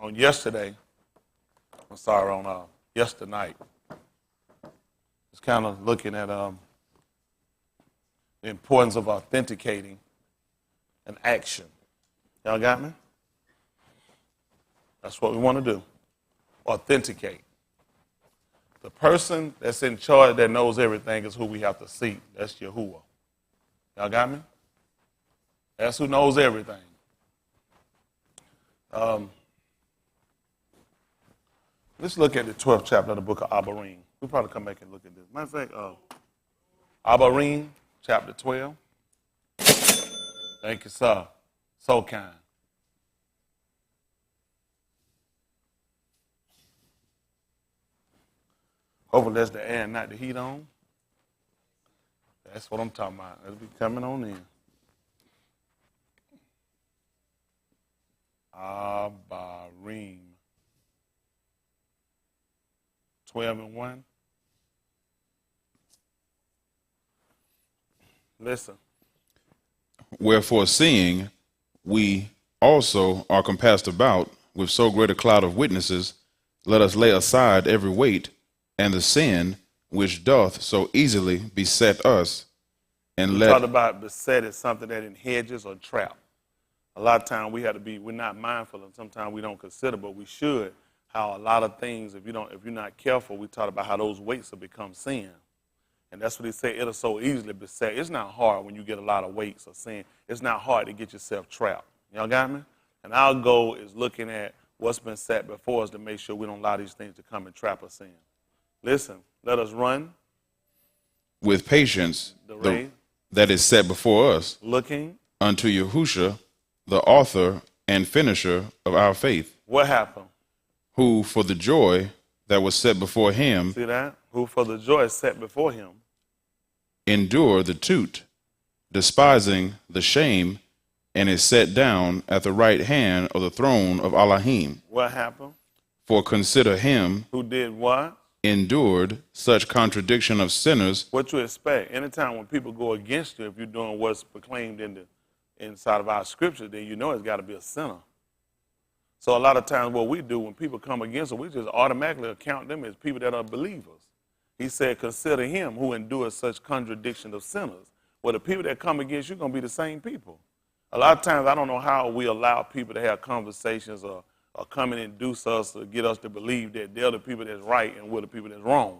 on yesterday, yesterday night, it's kind of looking at the importance of authenticating an action. Y'all got me? That's what we want to do. Authenticate. The person that's in charge that knows everything is who we have to seek. That's Yahuwah. Y'all got me? That's who knows everything. Let's look at the 12th chapter of the book of Abarim. We'll probably come back and look at this. Matter of fact, Abarim, chapter 12. Thank you, sir. So kind. Hopefully that's the air and not the heat on. That's what I'm talking about. It'll be coming on in. Abarim. 12:1. Listen. Wherefore, seeing we also are compassed about with so great a cloud of witnesses, let us lay aside every weight and the sin which doth so easily beset us, and we talked about beset is something that in hedges or trap. A lot of times we're not mindful, and sometimes we don't consider, but we should. How a lot of things, if you're not careful, we talk about how those weights will become sin. And that's what he said, it'll so easily beset. It's not hard when you get a lot of weights or sin. It's not hard to get yourself trapped. Y'all got me? And our goal is looking at what's been set before us to make sure we don't allow these things to come and trap us in. Listen, let us run with patience the race that is set before us, looking unto Yahusha, the author and finisher of our faith. What happened? Who for the joy that was set before him. See that? Who for the joy set before him. Endure the toot, despising the shame, and is set down at the right hand of the throne of Elohim. What happened? For consider him. Who did what? Endured such contradiction of sinners. What you expect? Anytime when people go against you, if you're doing what's proclaimed inside of our scripture, then you know it's got to be a sinner. So a lot of times what we do when people come against us, we just automatically account them as people that are believers. He said, consider him who endures such contradiction of sinners. Well, the people that come against you are going to be the same people. A lot of times I don't know how we allow people to have conversations or come and induce us or get us to believe that they're the people that's right and we're the people that's wrong.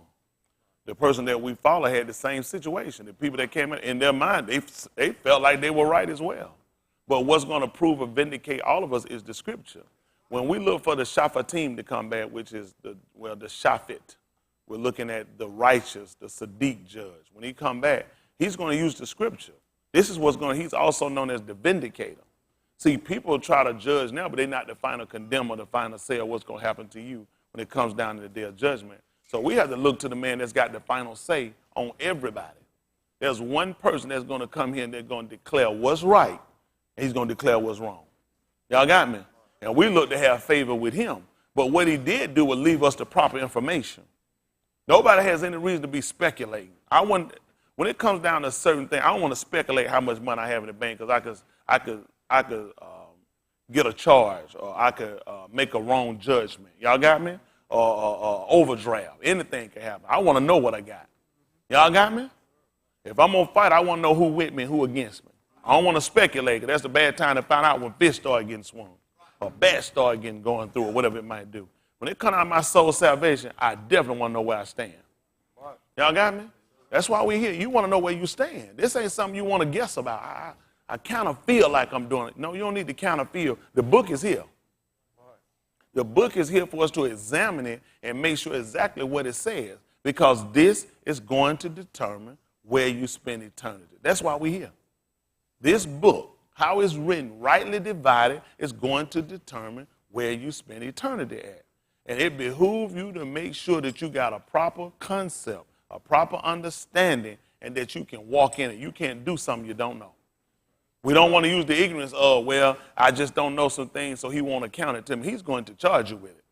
The person that we follow had the same situation. The people that came in their mind, they felt like they were right as well. But what's going to prove or vindicate all of us is the scripture. When we look for the Shaphatim to come back, which is the Shaphat, we're looking at the righteous, the Sadiq judge. When he come back, he's going to use the scripture. This is he's also known as the vindicator. See, people try to judge now, but they're not the final condemner, the final say of what's going to happen to you when it comes down to the day of judgment. So we have to look to the man that's got the final say on everybody. There's one person that's going to come here and they're going to declare what's right, and he's going to declare what's wrong. Y'all got me? And we look to have favor with him. But what he did do was leave us the proper information. Nobody has any reason to be speculating. When it comes down to a certain thing, I don't want to speculate how much money I have in the bank because I could get a charge or I could make a wrong judgment. Y'all got me? Or overdraft. Anything can happen. I want to know what I got. Y'all got me? If I'm going to fight, I want to know who with me and who against me. I don't want to speculate because that's a bad time to find out when fish start getting swung or bats start going through or whatever it might do. When it comes out of my soul salvation, I definitely want to know where I stand. Y'all got me? That's why we're here. You want to know where you stand. This ain't something you want to guess about. I kind of feel like I'm doing it. No, you don't need to kind of feel. The book is here. The book is here for us to examine it and make sure exactly what it says, because this is going to determine where you spend eternity. That's why we're here. This book, how it's written, rightly divided, is going to determine where you spend eternity at. And it behooves you to make sure that you got a proper concept, a proper understanding, and that you can walk in it. You can't do something you don't know. We don't want to use the ignorance of, well, I just don't know some things, so he won't account it to me. He's going to charge you with it.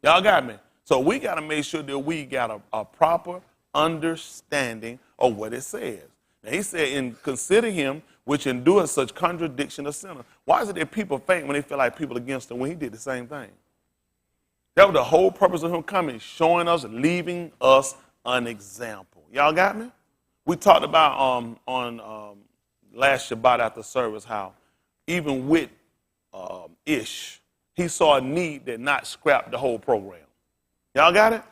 Y'all got me? So we got to make sure that we got a proper understanding of what it says. Now, he said, and consider him which endures such contradiction of sinners. Why is it that people faint when they feel like people against him when he did the same thing? That was the whole purpose of him coming, showing us, leaving us an example. Y'all got me? We talked about on last Shabbat after service how even with Ish, he saw a need that not scrap the whole program. Y'all got it?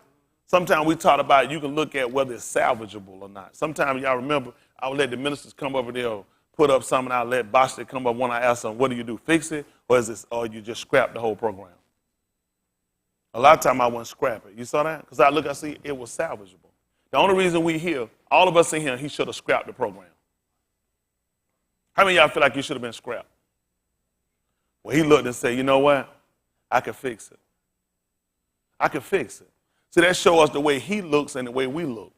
Sometimes we talk about you can look at whether it's salvageable or not. Sometimes y'all remember I would let the ministers come over there, put up something, I'll let Boston come up when I ask them, what do you do, fix it? Or you just scrap the whole program? A lot of time I wouldn't scrap it. You saw that? Because I see it was salvageable. The only reason we here, all of us in here, he should have scrapped the program. How many of y'all feel like you should have been scrapped? Well, he looked and said, you know what? I can fix it. I can fix it. See, that shows us the way he looks and the way we look.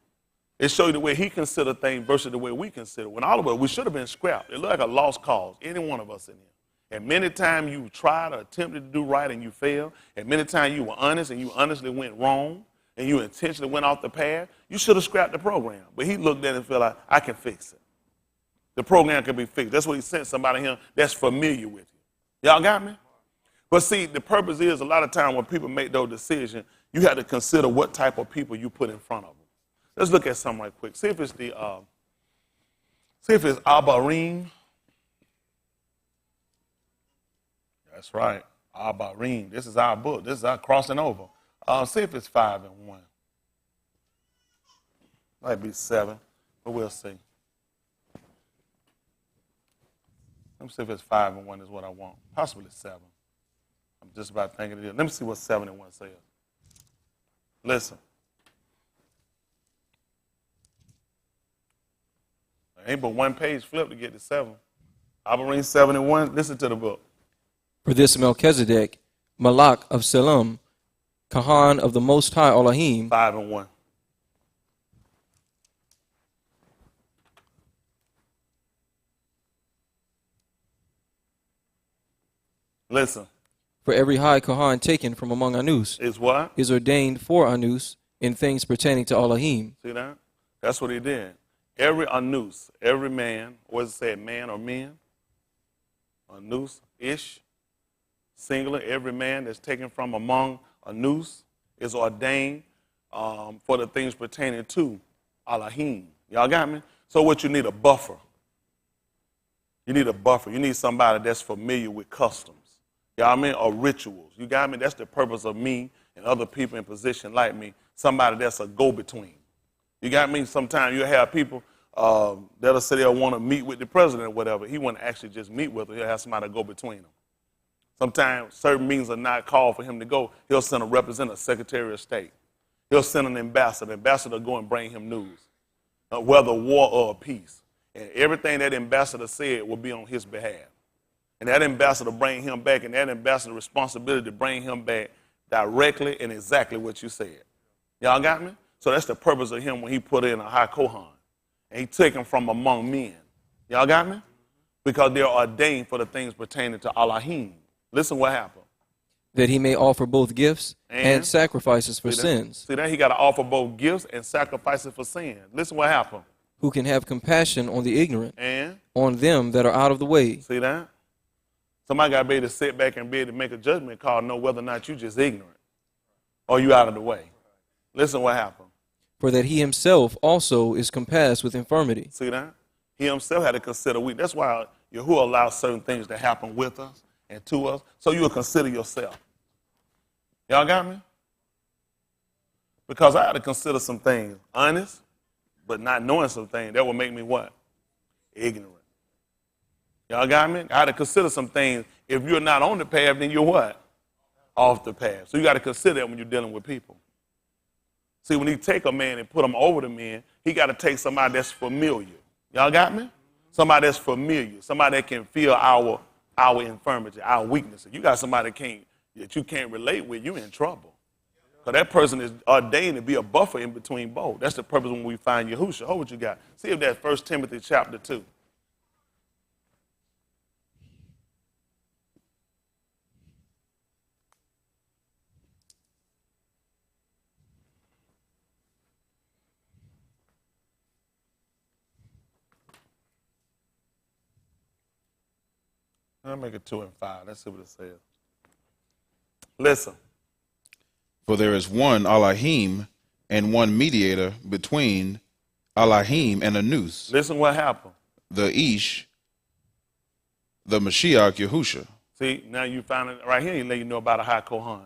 It shows you the way he considers things versus the way we consider. When all of us, we should have been scrapped. It looked like a lost cause, any one of us in here. And many times you tried or attempted to do right and you failed. And many times you were honest and you honestly went wrong and you intentionally went off the path. You should have scrapped the program. But he looked at it and felt like, I can fix it. The program can be fixed. That's what he sent somebody here that's familiar with you. Y'all got me? But see, the purpose is a lot of time when people make those decisions, you have to consider what type of people you put in front of them. Let's look at something right quick. See if it's Abarim. That's right, Abarim. This is our book. This is our crossing over. See if it's 5 and 1. Might be 7, but we'll see. Let me see if it's 5 and 1 is what I want. Possibly 7. I'm just about thinking it is. Let me see what 7 and 1 says. Listen. There ain't but one page flip to get to 7. Abarim 7 and 1. Listen to the book. For this Melchizedek, Malak of Salem, Kahan of the Most High Elohim. 5 and 1. Listen. For every high Kahan taken from among Anus Is what? is ordained for Anus in things pertaining to Elohim. See that? That's what he did. Every Anus, every man, what does it say, man or men? Anus, ish, singular, every man that's taken from among Anus is ordained for the things pertaining to Elohim. Y'all got me? So what you need, a buffer. You need a buffer. You need somebody that's familiar with customs. Y'all mean? Or rituals. You got me? That's the purpose of me and other people in position like me. Somebody that's a go-between. You got me? Sometimes you have people that'll say they'll want to meet with the president or whatever. He won't actually just meet with her. He'll have somebody to go between them. Sometimes certain meetings are not called for him to go. He'll send a representative, Secretary of State. He'll send an ambassador. The ambassador will go and bring him news, whether war or peace. And everything that ambassador said will be on his behalf. And that ambassador bring him back, and that ambassador's responsibility to bring him back directly and exactly what you said. Y'all got me? So that's the purpose of him when he put in a high Kohan. And he took him from among men. Y'all got me? Because they're ordained for the things pertaining to Elohim. Listen what happened. That he may offer both gifts and sacrifices for sins. See that? He got to offer both gifts and sacrifices for sin. Listen what happened. Who can have compassion on the ignorant, And on them that are out of the way. see that? Somebody got to be able to sit back and be able to make a judgment call, know whether or not you just ignorant or you out of the way. Listen what happened. For that he himself also is compassed with infirmity. See that? He himself had to consider weak. That's why Yahuwah allows certain things to happen with us and to us, so you'll consider yourself. Y'all got me? Because I had to consider some things honest, but not knowing some things. That would make me what? Ignorant. Y'all got me? I had to consider some things. If you're not on the path, then you're what? Off the path. So you got to consider that when you're dealing with people. See, when he take a man and put him over the men, he got to take somebody that's familiar. Y'all got me? Somebody that's familiar. Somebody that can feel our infirmity, our weaknesses. You got somebody that you can't relate with, you're in trouble. Because that person is ordained to be a buffer in between both. That's the purpose when we find Yahusha. Hold what you got. See if that's 1 Timothy chapter 2. I'll make it 2 and 5. Let's see what it says. Listen. For there is one Elohim and one mediator between Elohim and Anus, Listen what happened. the Ish, the Mashiach Yahusha. See, now you find it right here, he let you know about a high Kohan.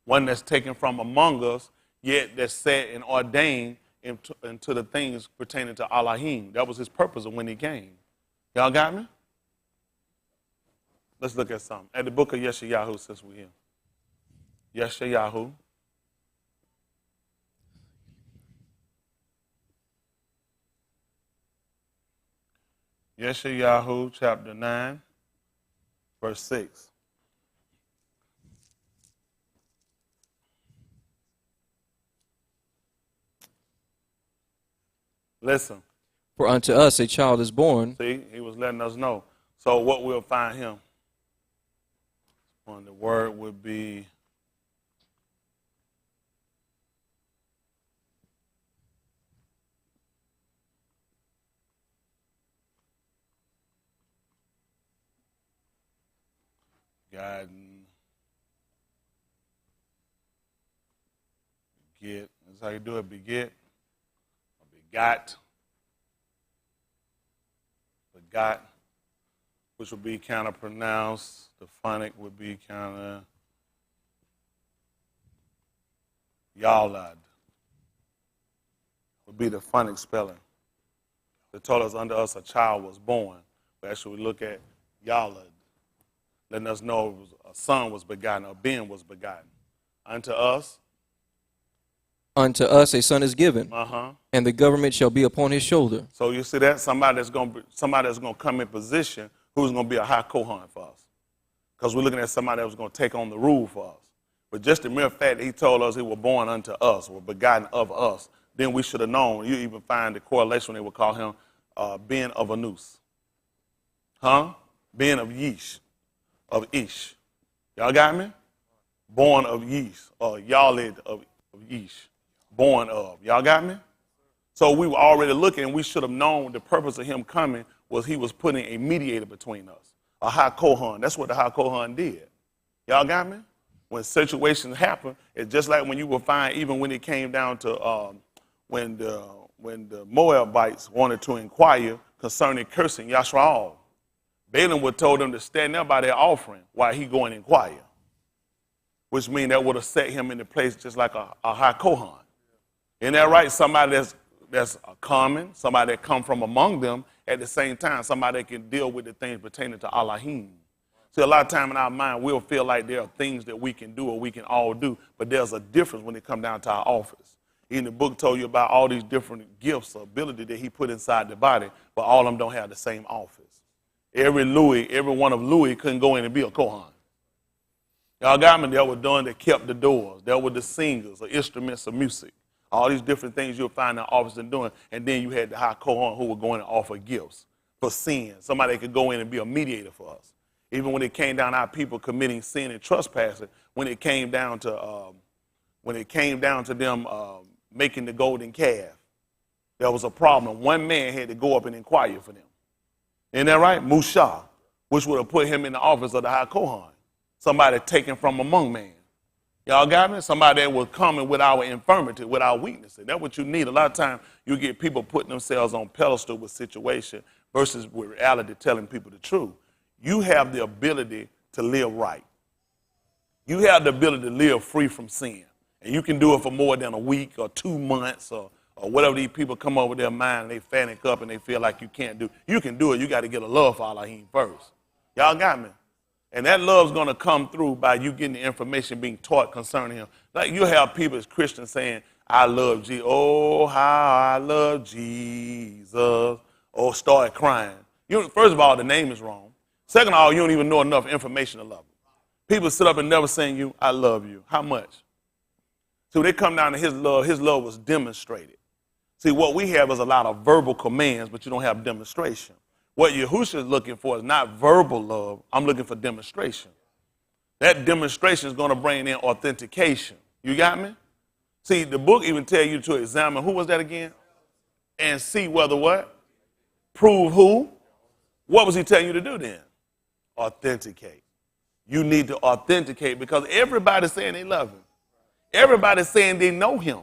One that's taken from among us, yet that's set and ordained into the things pertaining to Elohim. That was his purpose of when he came. Y'all got me? Let's look at something. At the book of Yeshayahu, since we're here. Yeshayahu. Yeshayahu, chapter 9, verse 6. Listen. For unto us a child is born. See, he was letting us know. So what we'll find him? The word would be guiding, beget. That's how you do it, beget, or begot, which would be kind of pronounced. The phonic would be kind of Yalad. Would be the phonic spelling. They told us under us a child was born. But actually we look at Yalad, letting us know it was a son was begotten, a being was begotten. Unto us a son is given, Uh-huh. and the government shall be upon his shoulder. So you see that? Somebody that's going to come in position who's going to be a high Kohan for us. Because we're looking at somebody that was going to take on the rule for us. But just the mere fact that he told us he was born unto us, or begotten of us, then we should have known. You even find the correlation when they would call him being of Anus. Being of Yesh, of Ish. Y'all got me? Born of Yesh, or Yalid of Yesh. Born of. Y'all got me? So we were already looking, and we should have known the purpose of him coming was he was putting a mediator between us. A high Kohan. That's what the high Kohan did. Y'all got me? When situations happen, it's just like when you will find, even when it came down to when the Moabites wanted to inquire concerning cursing Yashraal, Balaam would told them to stand there by their offering while he go and inquire, which means that would have set him in the place just like a high Kohan. Isn't that right? Somebody that's common, somebody that come from among them, at the same time, somebody that can deal with the things pertaining to Elohim. See, a lot of time in our mind, we'll feel like there are things that we can do or we can all do, but there's a difference when it comes down to our office. Even the book told you about all these different gifts or ability that he put inside the body, but all of them don't have the same office. Every one of Louis couldn't go in and be a Kohan. Y'all got me? There were doing that kept the doors. There were the singers or instruments of music. All these different things you'll find in the office and doing. And then you had the high Kohan who were going to offer gifts for sin. Somebody that could go in and be a mediator for us. Even when it came down to our people committing sin and trespassing, when it came down to them making the golden calf, there was a problem. One man had to go up and inquire for them. Isn't that right? Musha, which would have put him in the office of the high Kohan. Somebody taken from among man. Y'all got me? Somebody that was coming with our infirmity, with our weaknesses. That's what you need. A lot of times you get people putting themselves on pedestal with situation versus with reality telling people the truth. You have the ability to live right. You have the ability to live free from sin. And you can do it for more than a week or 2 months or whatever these people come up with their mind and they panic up and they feel like you can't do. You can do it. You got to get a love for Elohim first. Y'all got me? And that love's going to come through by you getting the information being taught concerning him. Like you have people as Christians saying, I love Jesus. Oh, how I love Jesus. Or start crying. First of all, the name is wrong. Second of all, you don't even know enough information to love him. People sit up and never saying you, I love you. How much? So they come down to his love was demonstrated. See, what we have is a lot of verbal commands, but you don't have demonstration. What Yahusha is looking for is not verbal love. I'm looking for demonstration. That demonstration is going to bring in authentication. You got me? See, the book even tell you to examine, who was that again? And see whether what? Prove who? What was he telling you to do then? Authenticate. You need to authenticate because everybody's saying they love him. Everybody's saying they know him.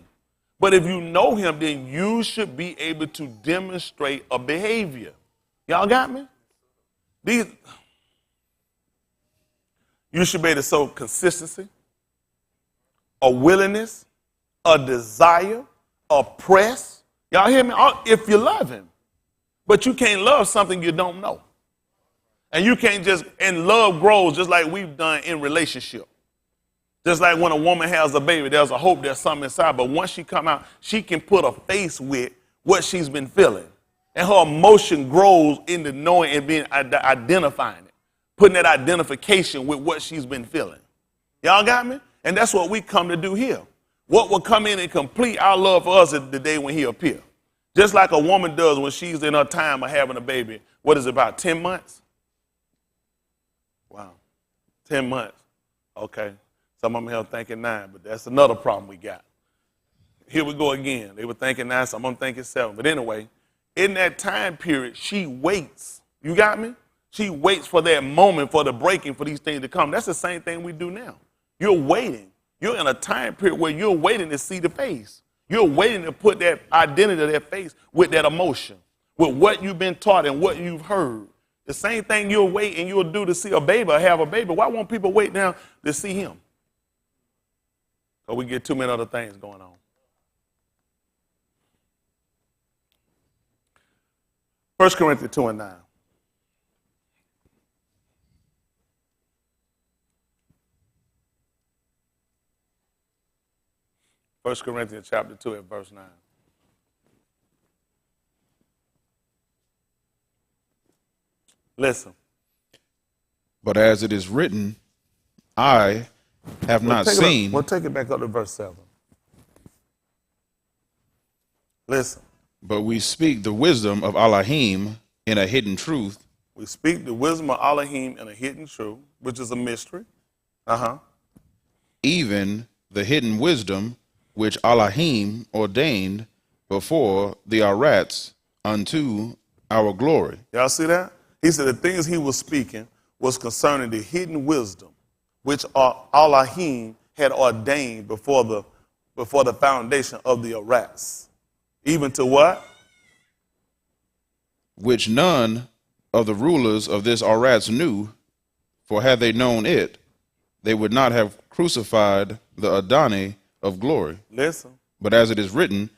But if you know him, then you should be able to demonstrate a behavior. Y'all got me? You should be able to show consistency, a willingness, a desire, a press. Y'all hear me? If you love him. But you can't love something you don't know. And you can't just, and love grows just like we've done in relationship. Just like when a woman has a baby, there's a hope there's something inside. But once she come out, she can put a face with what she's been feeling. And her emotion grows into knowing and being identifying it. Putting that identification with what she's been feeling. Y'all got me? And that's what we come to do here. What will come in and complete our love for us is the day when he appears. Just like a woman does when she's in her time of having a baby. What is it, about 10 months? Wow. 10 months. Okay. Some of them are thinking 9, but that's another problem we got. Here we go again. They were thinking 9, some of them thinking 7. But anyway, in that time period, she waits. You got me? She waits for that moment, for the breaking, for these things to come. That's the same thing we do now. You're waiting. You're in a time period where you're waiting to see the face. You're waiting to put that identity, that face, with that emotion, with what you've been taught and what you've heard. The same thing you'll wait and you'll do to see a baby or have a baby. Why won't people wait now to see him? Because we get too many other things going on. 1 Corinthians 2 and 9. First Corinthians chapter 2 at verse 9. Listen. But as it is written, I have not seen. We'll take it back up to verse 7. Listen. But we speak the wisdom of Elohim in a hidden truth. We speak the wisdom of Elohim in a hidden truth, which is a mystery. Even the hidden wisdom which Elohim ordained before the Arats unto our glory. Y'all see that? He said the things he was speaking was concerning the hidden wisdom which Elohim had ordained before the foundation of the Arats. Even to what? Which none of the rulers of this Arats knew, for had they known it, they would not have crucified the Adonai of glory. Listen. But as it is written,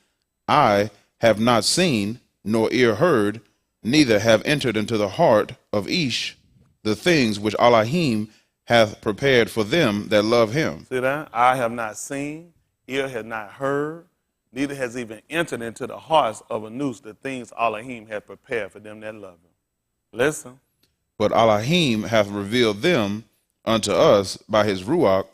I have not seen, nor ear heard, neither have entered into the heart of Ish the things which Elohim hath prepared for them that love him. See that? I have not seen, ear has not heard, neither has even entered into the hearts of a noose the things Elohim hath prepared for them that love him. Listen. But Elohim hath revealed them unto us by his Ruach,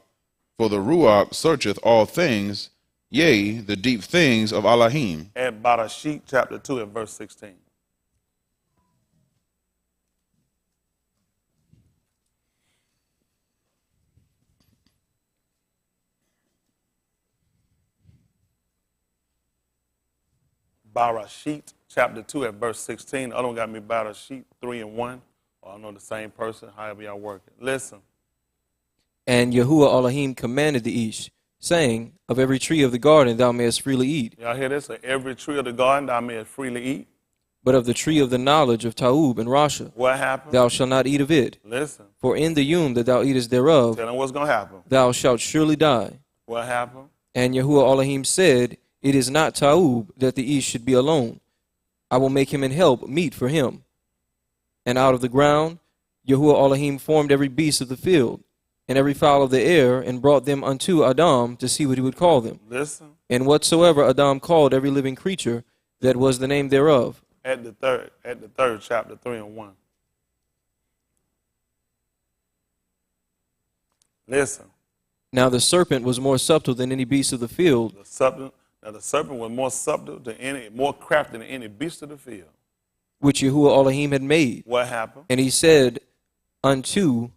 for the Ruach searcheth all things, yea, the deep things of Elohim. At Barashit chapter 2 and verse 16. Barashit chapter 2 at verse 16. I don't got me Barashit 3 and 1. Or I know the same person, however y'all work it. Listen. And Yahuwah Elohim commanded the Ish, saying, of every tree of the garden thou mayest freely eat. Y'all hear this? Every tree of the garden thou mayest freely eat. But of the tree of the knowledge of Taub and Rasha, what happened? Thou shalt not eat of it. Listen. For in the yom that thou eatest thereof, tell them what's going to happen. Thou shalt surely die. What happened? And Yahuwah Elohim said, it is not Taub that the Ish should be alone. I will make him an help meet for him. And out of the ground Yahuwah Elohim formed every beast of the field, and every fowl of the air, and brought them unto Adam to see what he would call them. Listen. And whatsoever Adam called every living creature, that was the name thereof. At the third chapter, 3 and 1. Listen. Now the serpent was more subtle than any beast of the field. The serpent was more subtle than more crafty than any beast of the field, which Yahuwah Elohim had made. What happened? And he said unto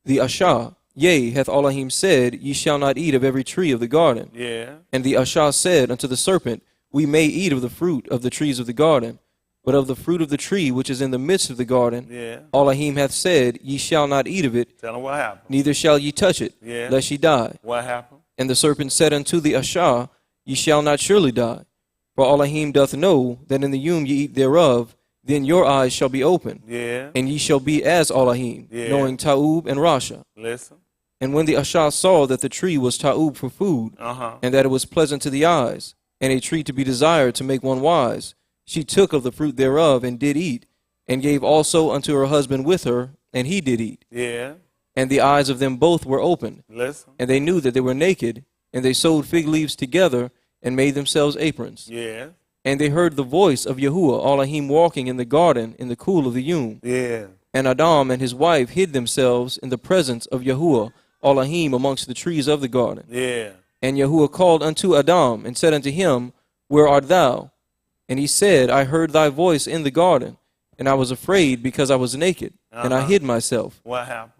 the Ashah, yea, hath Elohim said, ye shall not eat of every tree of the garden. Yeah. And the Ashah said unto the serpent, we may eat of the fruit of the trees of the garden, but of the fruit of the tree which is in the midst of the garden, yeah, Elohim hath said, ye shall not eat of it. Tell them what happened. Neither shall ye touch it, yeah, lest ye die. What happened? And the serpent said unto the Ashah, Ye shall not surely die. For Elohim doth know that in the womb ye eat thereof, then your eyes shall be opened, Yeah. and ye shall be as Elohim, Yeah. knowing Ta'ub and Rasha. Listen. And when the Ashah saw that the tree was Ta'ub for food, and that it was pleasant to the eyes, and a tree to be desired to make one wise, she took of the fruit thereof and did eat, and gave also unto her husband with her, and he did eat. Yeah. And the eyes of them both were opened, Listen. and they knew that they were naked, and they sewed fig leaves together, and made themselves aprons. Yeah. And they heard the voice of Yahuwah Elohim walking in the garden in the cool of the Yom. Yeah. And Adam and his wife hid themselves in the presence of Yahuwah Elohim amongst the trees of the garden. Yeah. And Yahuwah called unto Adam, and said unto him, Where art thou? And he said, I heard thy voice in the garden, and I was afraid because I was naked, and I hid myself. What happened?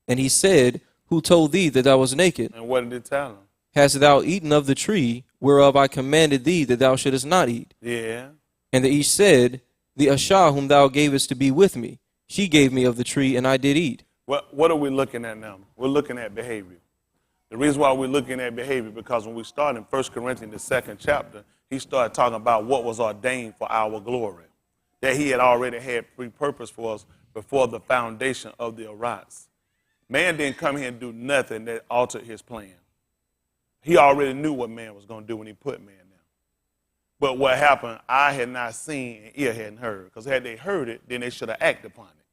And he said, Who told thee that thou was naked? And what did it tell him? Hast thou eaten of the tree whereof I commanded thee that thou shouldest not eat? Yeah. And the Ish said, The Ashah whom thou gavest to be with me, she gave me of the tree, and I did eat. What are we looking at now? We're looking at behavior. The reason why we're looking at behavior, because when we start in 1 Corinthians, the 2nd chapter, he started talking about what was ordained for our glory, that he had already had pre-purpose for us before the foundation of the earths. Man didn't come here and do nothing that altered his plan. He already knew what man was going to do when he put man there. But what happened, eye had not seen and ear hadn't heard. Because had they heard it, then they should have acted upon it.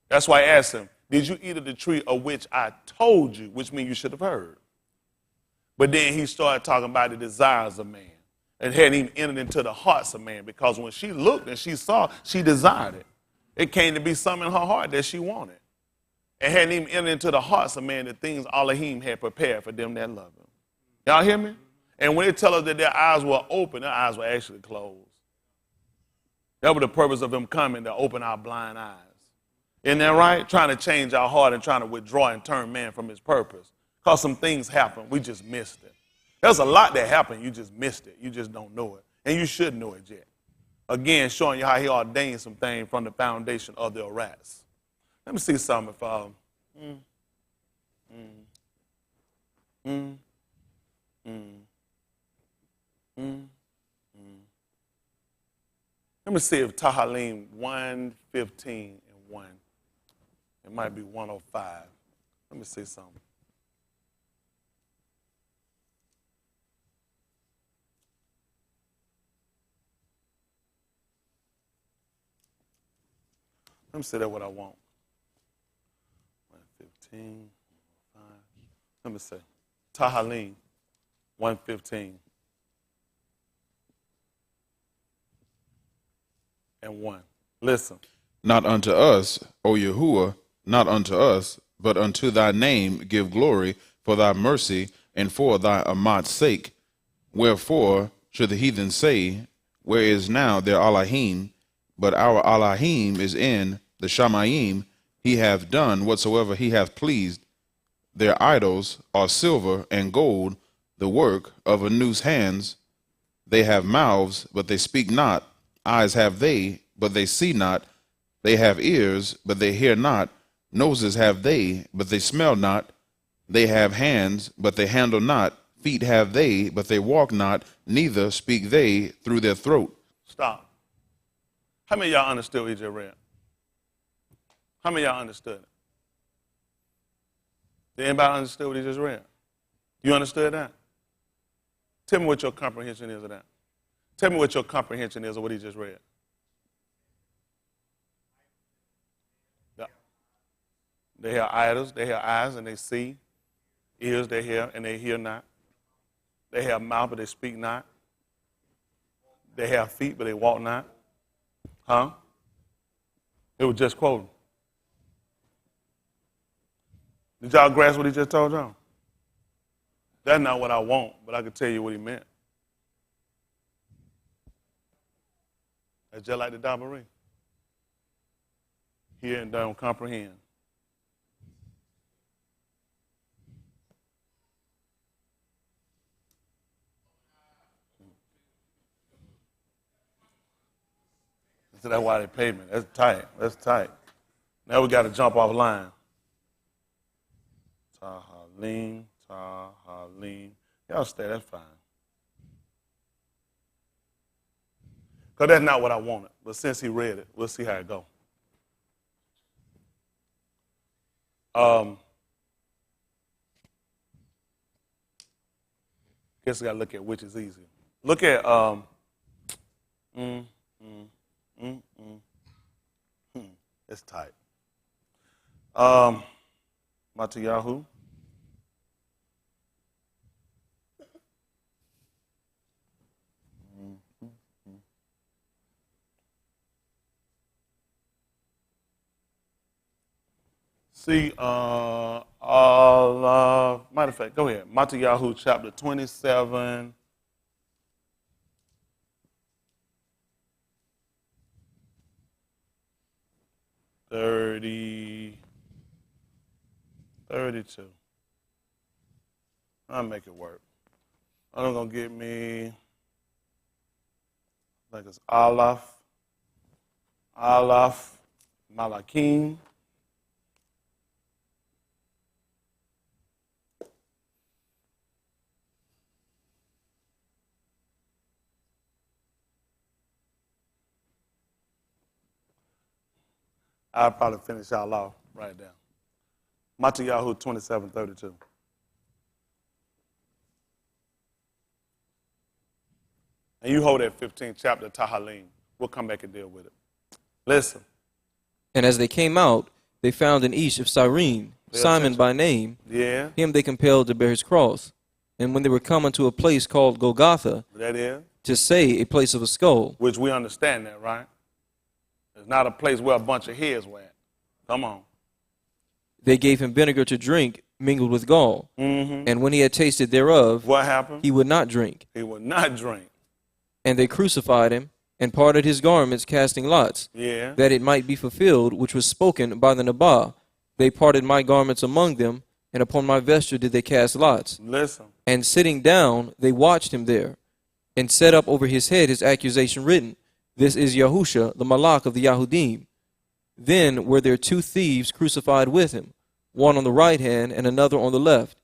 That's why I asked him, did you eat of the tree of which I told you, which means you should have heard. But then he started talking about the desires of man. It hadn't even entered into the hearts of man, because when she looked and she saw, she desired it. It came to be something in her heart that she wanted. It hadn't even entered into the hearts of man the things Elohim had prepared for them that love him. Y'all hear me? And when they tell us that their eyes were open, their eyes were actually closed. That was the purpose of him coming, to open our blind eyes. Isn't that right? Trying to change our heart and trying to withdraw and turn man from his purpose. Because some things happened, we just missed it. There's a lot that happened, you just missed it. You just don't know it. And you should know it yet. Again, showing you how he ordained some things from the foundation of the earths. Let me see something. Let me see if Tahalim 1:15 and 1. It might be 105. Let me see something. Let me see that what I want. 1:15, 5. Let me see. Tahalim 1:15 and 1. Listen. Not unto us, O Yahuwah, not unto us, but unto thy name give glory for thy mercy and for thy Amat's sake. Wherefore should the heathen say, Where is now their Elohim? But our Elohim is in the Shamayim. He hath done whatsoever he hath pleased. Their idols are silver and gold, the work of a noose hands. They have mouths, but they speak not. Eyes have they, but they see not. They have ears, but they hear not. Noses have they, but they smell not. They have hands, but they handle not. Feet have they, but they walk not. Neither speak they through their throat. Stop. How many of y'all understood what he just read? How many of y'all understood it? Did anybody understand what he just read? You understood that? Tell me what your comprehension is of that. Tell me what your comprehension is of what he just read. They have idols, they have eyes and they see. Ears they hear and they hear not. They have mouth but they speak not. They have feet but they walk not. Huh? It was just quoting. Did y'all grasp what he just told y'all? That's not what I want, but I can tell you what he meant. That's just like the Dabari. Hear and don't comprehend. So that's why they pay me. That's tight. That's tight. Now we got to jump off line. Tahalim, Tahalim. Tahalim. Y'all stay, that's fine. Because that's not what I wanted. But since he read it, we'll see how it goes. Guess I got to look at which is easier. Look at it's tight. Matayahu. See, matter of fact, go ahead. Matayahu chapter 27. $30, $32. I'll make it work. I'm going to get me, I think it's Aleph, Malakim. I'll probably finish y'all off right there. Matayahu 27:32. And you hold that 15th chapter, Tahalim. We'll come back and deal with it. Listen. And as they came out, they found an Ish of Cyrene, Simon by name. Yeah. Him they compelled to bear his cross. And when they were come unto a place called Golgotha, That is? to say a place of a skull, Which we understand that, right? It's not a place where a bunch of heads were at. Come on. they gave him vinegar to drink mingled with gall. And when he had tasted thereof, What happened? he would not drink. He would not drink. And they crucified him, and parted his garments, casting lots, Yeah. that it might be fulfilled, which was spoken by the Nabbah. They parted my garments among them, and upon my vesture did they cast lots. Listen. And sitting down, they watched him there, and set up over his head his accusation written, This is Yahusha, the Malak of the Yahudim. Then were there two thieves crucified with him, one on the right hand and another on the left.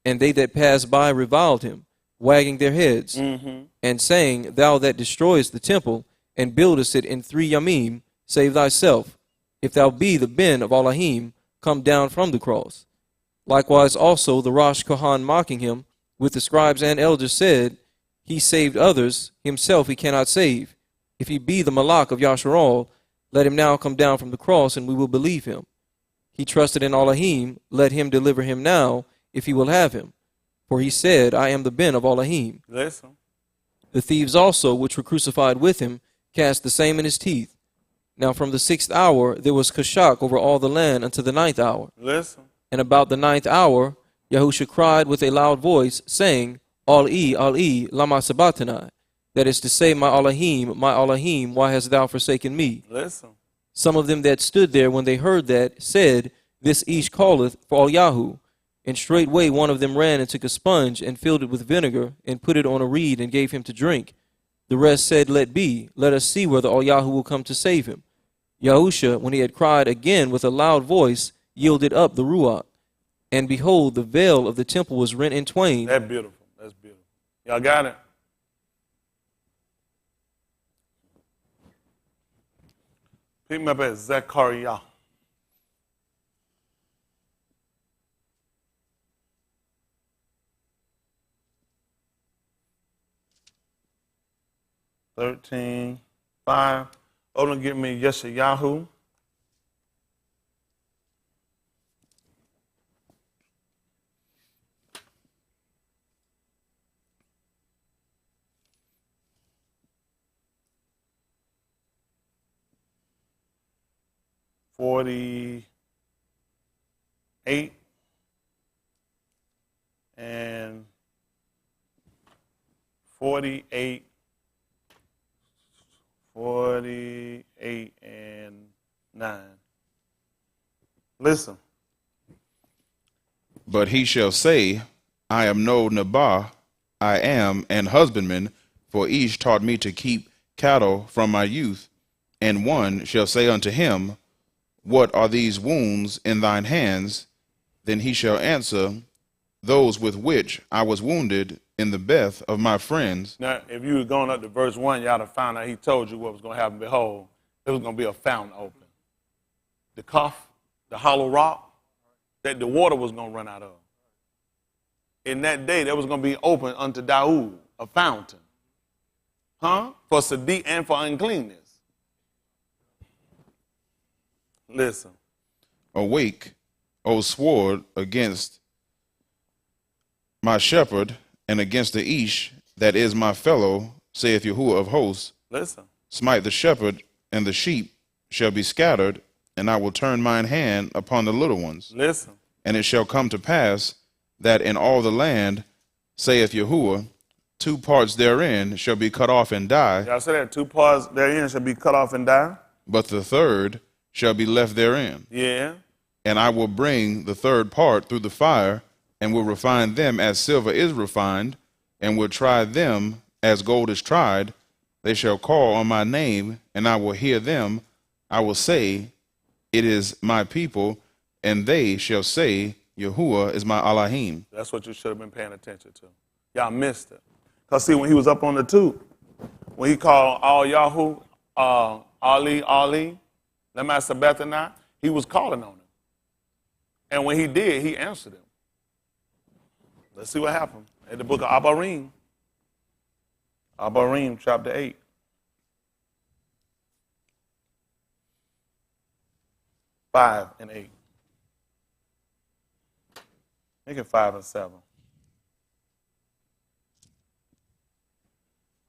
And they that passed by reviled him, wagging their heads, and saying, Thou that destroyest the temple, and buildest it in 3 yamim, save thyself. If thou be the Ben of Elohim, come down from the cross. Likewise also the Rosh Kohan mocking him, with the scribes and elders said, He saved others, himself he cannot save. If he be the Malak of Yasharal, let him now come down from the cross, and we will believe him. He trusted in Elohim, let him deliver him now, if he will have him. For he said, I am the Ben of Elohim. Listen. The thieves also, which were crucified with him, cast the same in his teeth. Now from the 6th hour there was Kashak over all the land unto the 9th hour. Listen. And about the 9th hour, Yahusha cried with a loud voice, saying, Al-I, lama sabachthani. That is to say, my Elohim, why hast thou forsaken me? Listen. Some of them that stood there, when they heard that, said, This Ish calleth for Al Yahu. And straightway one of them ran and took a sponge, and filled it with vinegar, and put it on a reed, and gave him to drink. The rest said, Let be, let us see whether Al Yahu will come to save him. Yahusha, when he had cried again with a loud voice, yielded up the Ruach. And behold, the veil of the temple was rent in twain. That's beautiful. That's beautiful. Y'all got it? Pick me up at Zechariah. $13, $5. Oh, don't give me Yeshayahu. $48 and 48 and 9. Listen. But he shall say, I am no Nabah, I am an husbandman, for Ish taught me to keep cattle from my youth. And one shall say unto him, What are these wounds in thine hands? Then he shall answer, those with which I was wounded in the breath of my friends. Now, if you were going up to verse 1, you ought to find out he told you what was going to happen. Behold, there was going to be a fountain open. The cuff, the hollow rock that the water was going to run out of. In that day, there was going to be open unto Daoud, a fountain. For Sadiq and for uncleanness. Listen. Awake, O sword, against my shepherd, and against the Ish, that is my fellow, saith Yahuwah of hosts. Listen. Smite the shepherd, and the sheep shall be scattered, and I will turn mine hand upon the little ones. Listen. And it shall come to pass that in all the land, saith Yahuwah, 2 parts therein shall be cut off and die. Y'all say that 2 parts therein shall be cut off and die? But the third shall be left therein. Yeah. And I will bring the third part through the fire, and will refine them as silver is refined, and will try them as gold is tried. They shall call on my name, and I will hear them. I will say, it is my people, and they shall say, Yahuwah is my Elohim. That's what you should have been paying attention to. Y'all missed it. Because see, when he was up on the tube, when he called all Yahoo, Ali, Lemah Sabbathana, he was calling on him. And when he did, he answered him. Let's see what happened. In the book of Abarim, chapter 8. Five and 8. Make it 5 and 7.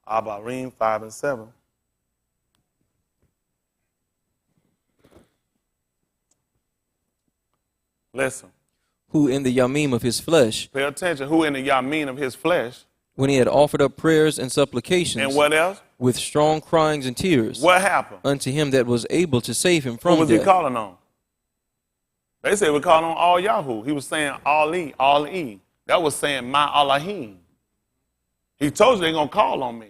Abarim 5 and 7. Listen. Who in the Yamim of his flesh, Pay attention. Who in the Yamin of his flesh. when he had offered up prayers and supplications, And what else? with strong cryings and tears, What happened? unto him that was able to save him Who from was he death. calling on? They said we're calling on all Yahoo. He was saying Ali. That was saying my Elohim. He told you they're going to call on me.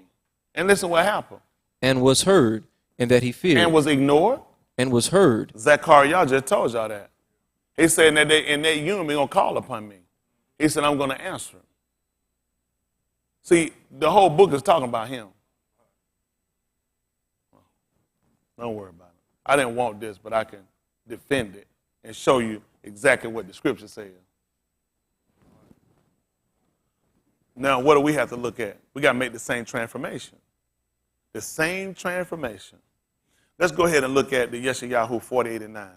And listen what happened. And was heard, and that he feared, And was ignored. and was heard. Zechariah just told y'all that. He said that in that union, they're going to call upon me. He said, I'm going to answer him. See, the whole book is talking about him. Don't worry about it. I didn't want this, but I can defend it and show you exactly what the scripture says. Now, what do we have to look at? We got to make the same transformation. The same transformation. Let's go ahead and look at the Yeshayahu 48 and 9.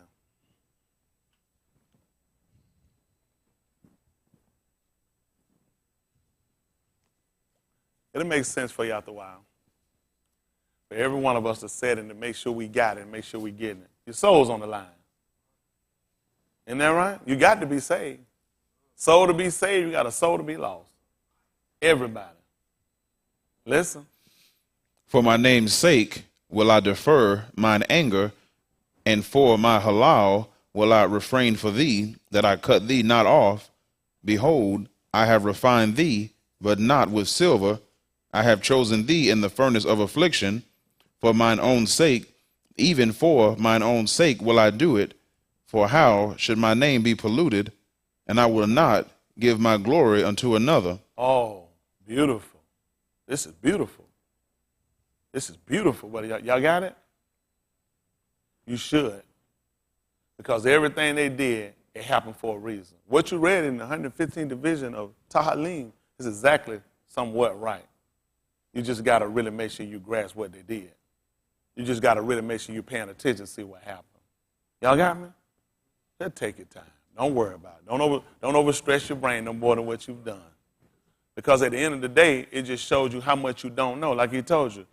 It'll make sense for you after a while. For every one of us to set and to make sure we got it and make sure we getting it. Your soul's on the line. Isn't that right? You got to be saved. Soul to be saved, you got a soul to be lost. Everybody. Listen. For my name's sake will I defer mine anger, and for my halal will I refrain for thee, that I cut thee not off. Behold, I have refined thee, but not with silver. I have chosen thee in the furnace of affliction. For mine own sake, even for mine own sake will I do it. For how should my name be polluted? And I will not give my glory unto another. Oh, beautiful. This is beautiful. This is beautiful, buddy. Y'all got it? You should. Because everything they did, it happened for a reason. What you read in the 115th division of Tahalim is exactly somewhat right. You just got to really make sure you grasp what they did. You just got to really make sure you're paying attention to see what happened. Y'all got me? Just take your time. Don't worry about it. Don't overstress your brain no more than what you've done. Because at the end of the day, it just shows you how much you don't know. Like he told you,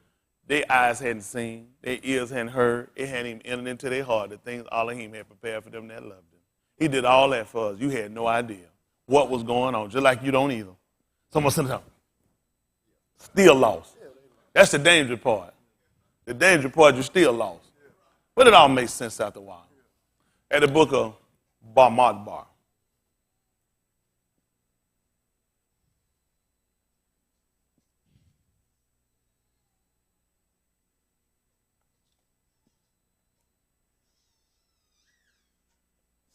their eyes hadn't seen, their ears hadn't heard, it hadn't even entered into their heart, the things Elohim had prepared for them that loved him. He did all that for us. You had no idea what was going on, just like you don't either. Someone said, still lost. That's the dangerous part. The dangerous part, you're still lost. But it all makes sense after a while. At the book of Bar.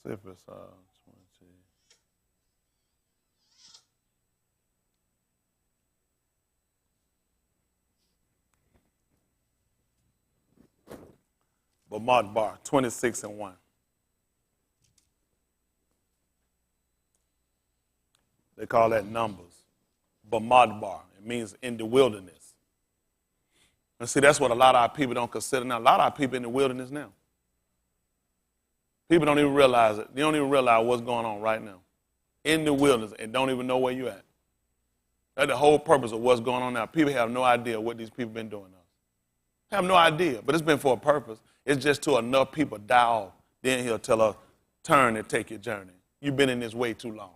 See if it's 20. Bamidbar, 26 and 1. They call that Numbers. Bamidbar. It means in the wilderness. And see, that's what a lot of our people don't consider now. A lot of our people in the wilderness now. People don't even realize it. They don't even realize what's going on right now. In the wilderness and don't even know where you're at. That's the whole purpose of what's going on now. People have no idea what these people have been doing now. Have no idea, but it's been for a purpose. It's just to enough people die off. Then he'll tell us, turn and take your journey. You've been in this way too long.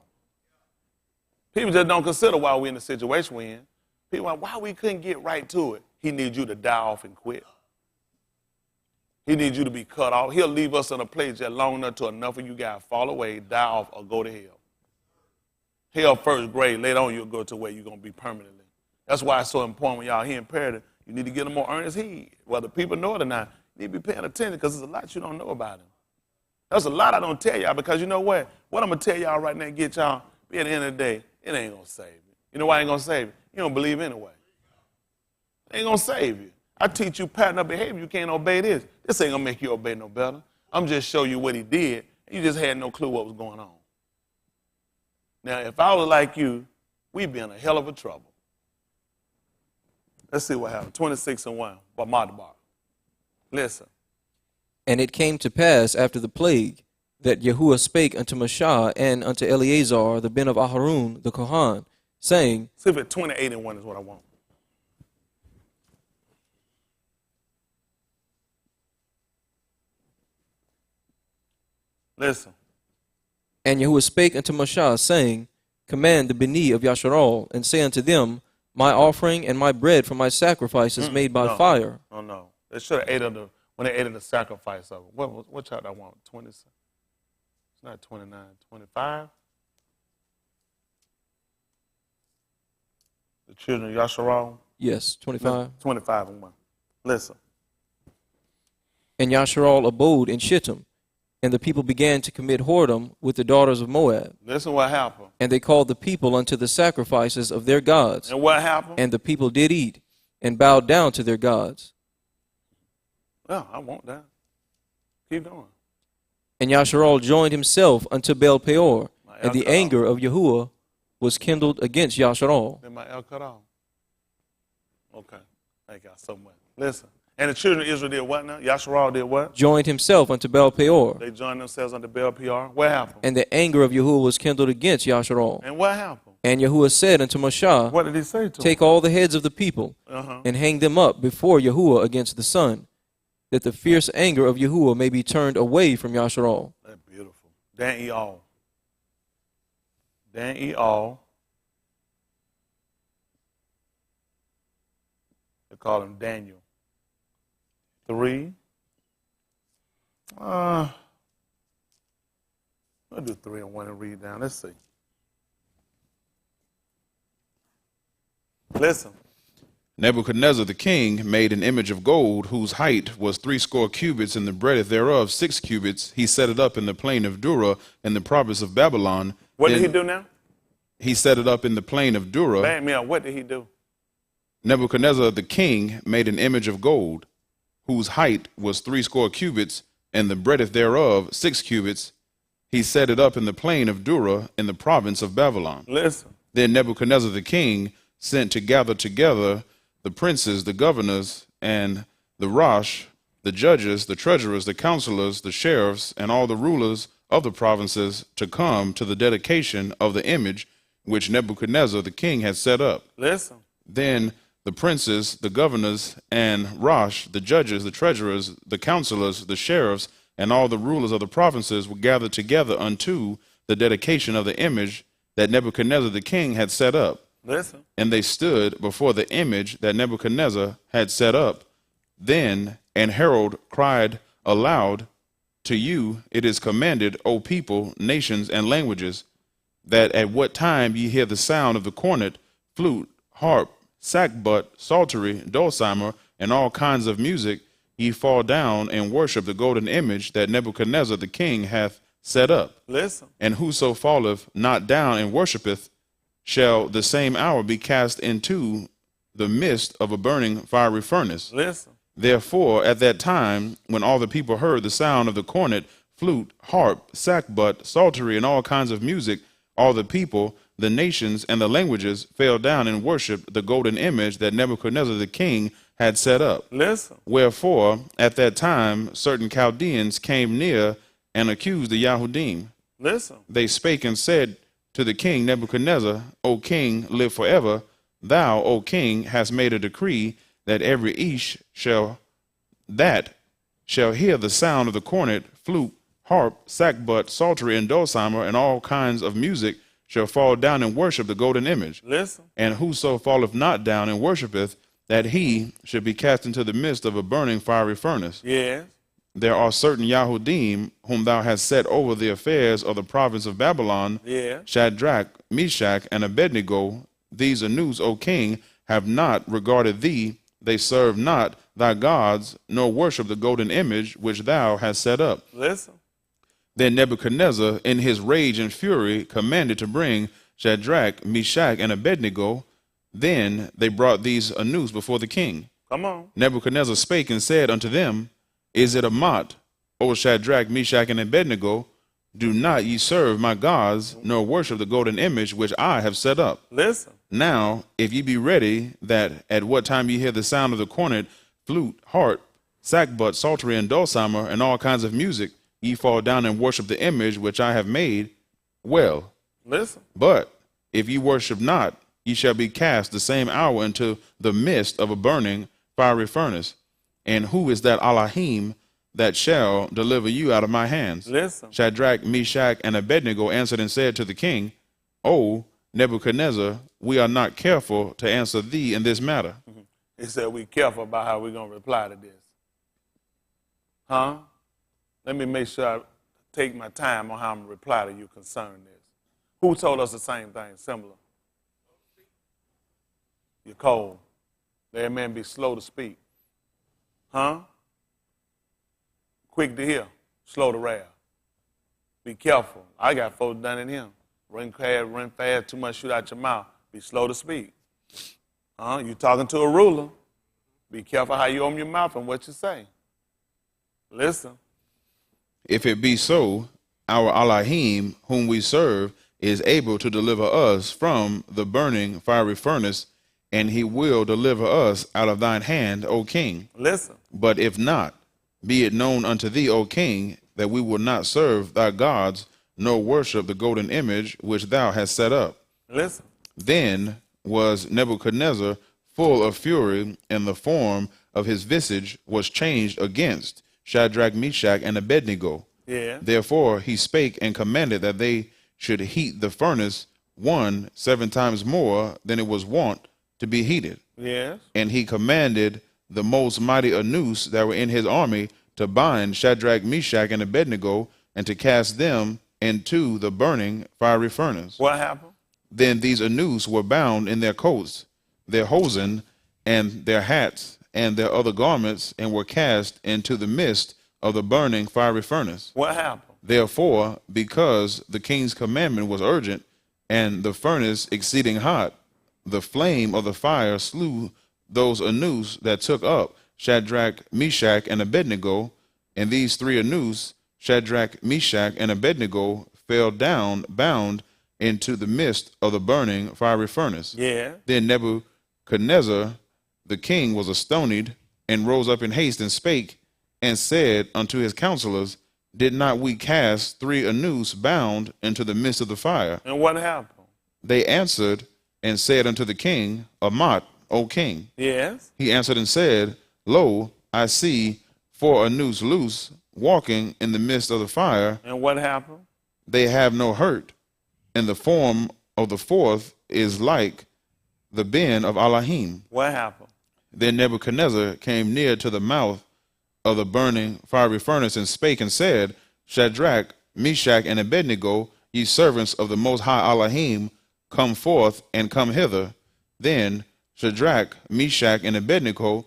People just don't consider why we're in the situation we're in. People are, why we couldn't get right to it. He needs you to die off and quit. He needs you to be cut off. He'll leave us in a place just long enough to enough of you guys fall away, die off, or go to hell. Hell first grade, later on you'll go to where you're going to be permanently. That's why it's so important when y'all here imperative, you need to get a more earnest heed. Whether people know it or not, you need to be paying attention because there's a lot you don't know about him. There's a lot I don't tell y'all because you know what? What I'm going to tell y'all right now, get y'all, be at the end of the day, it ain't going to save you. You know why it ain't going to save you? You don't believe anyway. It ain't going to save you. I teach you pattern of behavior. You can't obey this. This ain't going to make you obey no better. I'm just showing you what he did. You just had no clue what was going on. Now, if I was like you, we'd be in a hell of a trouble. Let's see what happened. 26 and 1, Bamidbar. Listen. And it came to pass after the plague that Yahuwah spake unto Mashah and unto Eleazar, the ben of Aharun, the Kohan, saying, see if it's 28 and 1 is what I want. Listen. And Yahuwah spake unto Mashah, saying, command the Beni of Yasharal, and say unto them, my offering and my bread for my sacrifices made by fire. No. They should have ate of the, when they ate of the sacrifice of it. What chapter I want? 20. It's not 29, 25. The children of Yasharal. Yes, 25. 25 and 1. Listen. And Yasharal abode in Shittim, and the people began to commit whoredom with the daughters of Moab. Listen what happened. And they called the people unto the sacrifices of their gods. And what happened? And the people did eat, and bowed down to their gods. Well, I want that. Keep going. And Yasharal joined himself unto Baal Peor, and the anger of Yahuwah was kindled against Yasharal. Then my L cut off. Okay. Thank y'all so much. Listen. And the children of Israel did what now? Yasharal did what? Joined himself unto Baal Peor. They joined themselves unto Baal Peor. What happened? And the anger of Yahuwah was kindled against Yasharal. And what happened? And Yahuwah said unto Mashah, what did he say to take him? all the heads of the people, and hang them up before Yahuwah against the sun, that the fierce anger of Yahuwah may be turned away from Yasharal. That's beautiful. Dan eat all. Dan eat all. They call him Daniel. 3. I'll do 3 and 1 and read down. Let's see. Listen. Nebuchadnezzar the king made an image of gold, whose height was 60 cubits, and the breadth thereof 6 cubits. He set it up in the plain of Dura, in the province of Babylon. What did he do now? He set it up in the plain of Dura. Bang me up. What did he do? Nebuchadnezzar the king made an image of gold, whose height was 60 cubits, and the breadth thereof 6 cubits. He set it up in the plain of Dura, in the province of Babylon. Listen. Then Nebuchadnezzar the king sent to gather together the princes, the governors, and the Rosh, the judges, the treasurers, the counselors, the sheriffs, and all the rulers of the provinces to come to the dedication of the image which Nebuchadnezzar the king had set up. Listen. Then the princes, the governors, and Rosh, the judges, the treasurers, the counselors, the sheriffs, and all the rulers of the provinces were gathered together unto the dedication of the image that Nebuchadnezzar the king had set up. Listen. And they stood before the image that Nebuchadnezzar had set up. Then an herald cried aloud, to you it is commanded, O people, nations, and languages, that at what time ye hear the sound of the cornet, flute, harp, sackbut, psaltery, dulcimer, and all kinds of music, ye fall down and worship the golden image that Nebuchadnezzar the king hath set up. Listen. And whoso falleth not down and worshipeth shall the same hour be cast into the midst of a burning fiery furnace. Listen. Therefore, at that time, when all the people heard the sound of the cornet, flute, harp, sackbut, psaltery, and all kinds of music, all the people, the nations, and the languages fell down and worshipped the golden image that Nebuchadnezzar the king had set up. Listen. Wherefore, at that time, certain Chaldeans came near and accused the Yahudim. Listen. They spake and said to the king Nebuchadnezzar, O king, live forever. Thou, O king, hast made a decree that every Ish shall hear the sound of the cornet, flute, harp, sackbut, psaltery, and dulcimer, and all kinds of music shall fall down and worship the golden image. Listen. And whoso falleth not down and worshipeth, that he should be cast into the midst of a burning fiery furnace. Yes. There are certain Yahudim whom thou hast set over the affairs of the province of Babylon, Yeah. Shadrach, Meshach, and Abednego. These Anus, O king, have not regarded thee. They serve not thy gods, nor worship the golden image which thou hast set up. Listen. Then Nebuchadnezzar, in his rage and fury, commanded to bring Shadrach, Meshach, and Abednego. Then they brought these Anus before the king. Come on. Nebuchadnezzar spake and said unto them, Is it a mot, O Shadrach, Meshach, and Abednego? Do not ye serve my gods, nor worship the golden image which I have set up. Listen. Now, if ye be ready, that at what time ye hear the sound of the cornet, flute, harp, sackbut, psaltery, and dulcimer, and all kinds of music, ye fall down and worship the image which I have made, well. Listen. But if ye worship not, ye shall be cast the same hour into the midst of a burning fiery furnace. And who is that Elohim that shall deliver you out of my hands? Listen. Shadrach, Meshach, and Abednego answered and said to the king, O Nebuchadnezzar, we are not careful to answer thee in this matter. He said we careful about how we're going to reply to this. Huh? Let me make sure I take my time on how I'm going to reply to you concerning this. Who told us the same thing, similar? You're cold. Let a man be slow to speak. Huh? Quick to hear, slow to wrath. Be careful. I got folks done in him. Run fast, too much shoot out your mouth. Be slow to speak. You talking to a ruler. Be careful how you open your mouth and what you say. Listen. If it be so, our Elohim, whom we serve, is able to deliver us from the burning fiery furnace, and he will deliver us out of thine hand, O king. Listen. But if not, be it known unto thee, O king, that we will not serve thy gods, nor worship the golden image which thou hast set up. Listen. Then was Nebuchadnezzar full of fury, and the form of his visage was changed against Shadrach, Meshach, and Abednego. Yeah. Therefore he spake and commanded that they should heat the furnace 7 times more than it was wont to be heated. Yes. And he commanded the most mighty Anus that were in his army to bind Shadrach, Meshach, and Abednego, and to cast them into the burning fiery furnace. What happened? Then these Anus were bound in their coats, their hosen, and their hats, and their other garments, and were cast into the midst of the burning fiery furnace. What happened? Therefore, because the king's commandment was urgent, and the furnace exceeding hot, the flame of the fire slew those Anus that took up Shadrach, Meshach, and Abednego. And these 3 Anus, Shadrach, Meshach, and Abednego, fell down bound into the midst of the burning fiery furnace. Yeah. Then Nebuchadnezzar the king was astonied, and rose up in haste, and spake and said unto his counselors, Did not we cast 3 Anus bound into the midst of the fire? And what happened? They answered and said unto the king, Amat, O king. Yes. He answered and said, Lo, I see 4 Anus loose, walking in the midst of the fire. And what happened? They have no hurt, and the form of the 4th is like the ben of Elohim. What happened? Then Nebuchadnezzar came near to the mouth of the burning fiery furnace, and spake and said, Shadrach, Meshach, and Abednego, ye servants of the most high Elohim, come forth and come hither. Then Shadrach, Meshach, and Abednego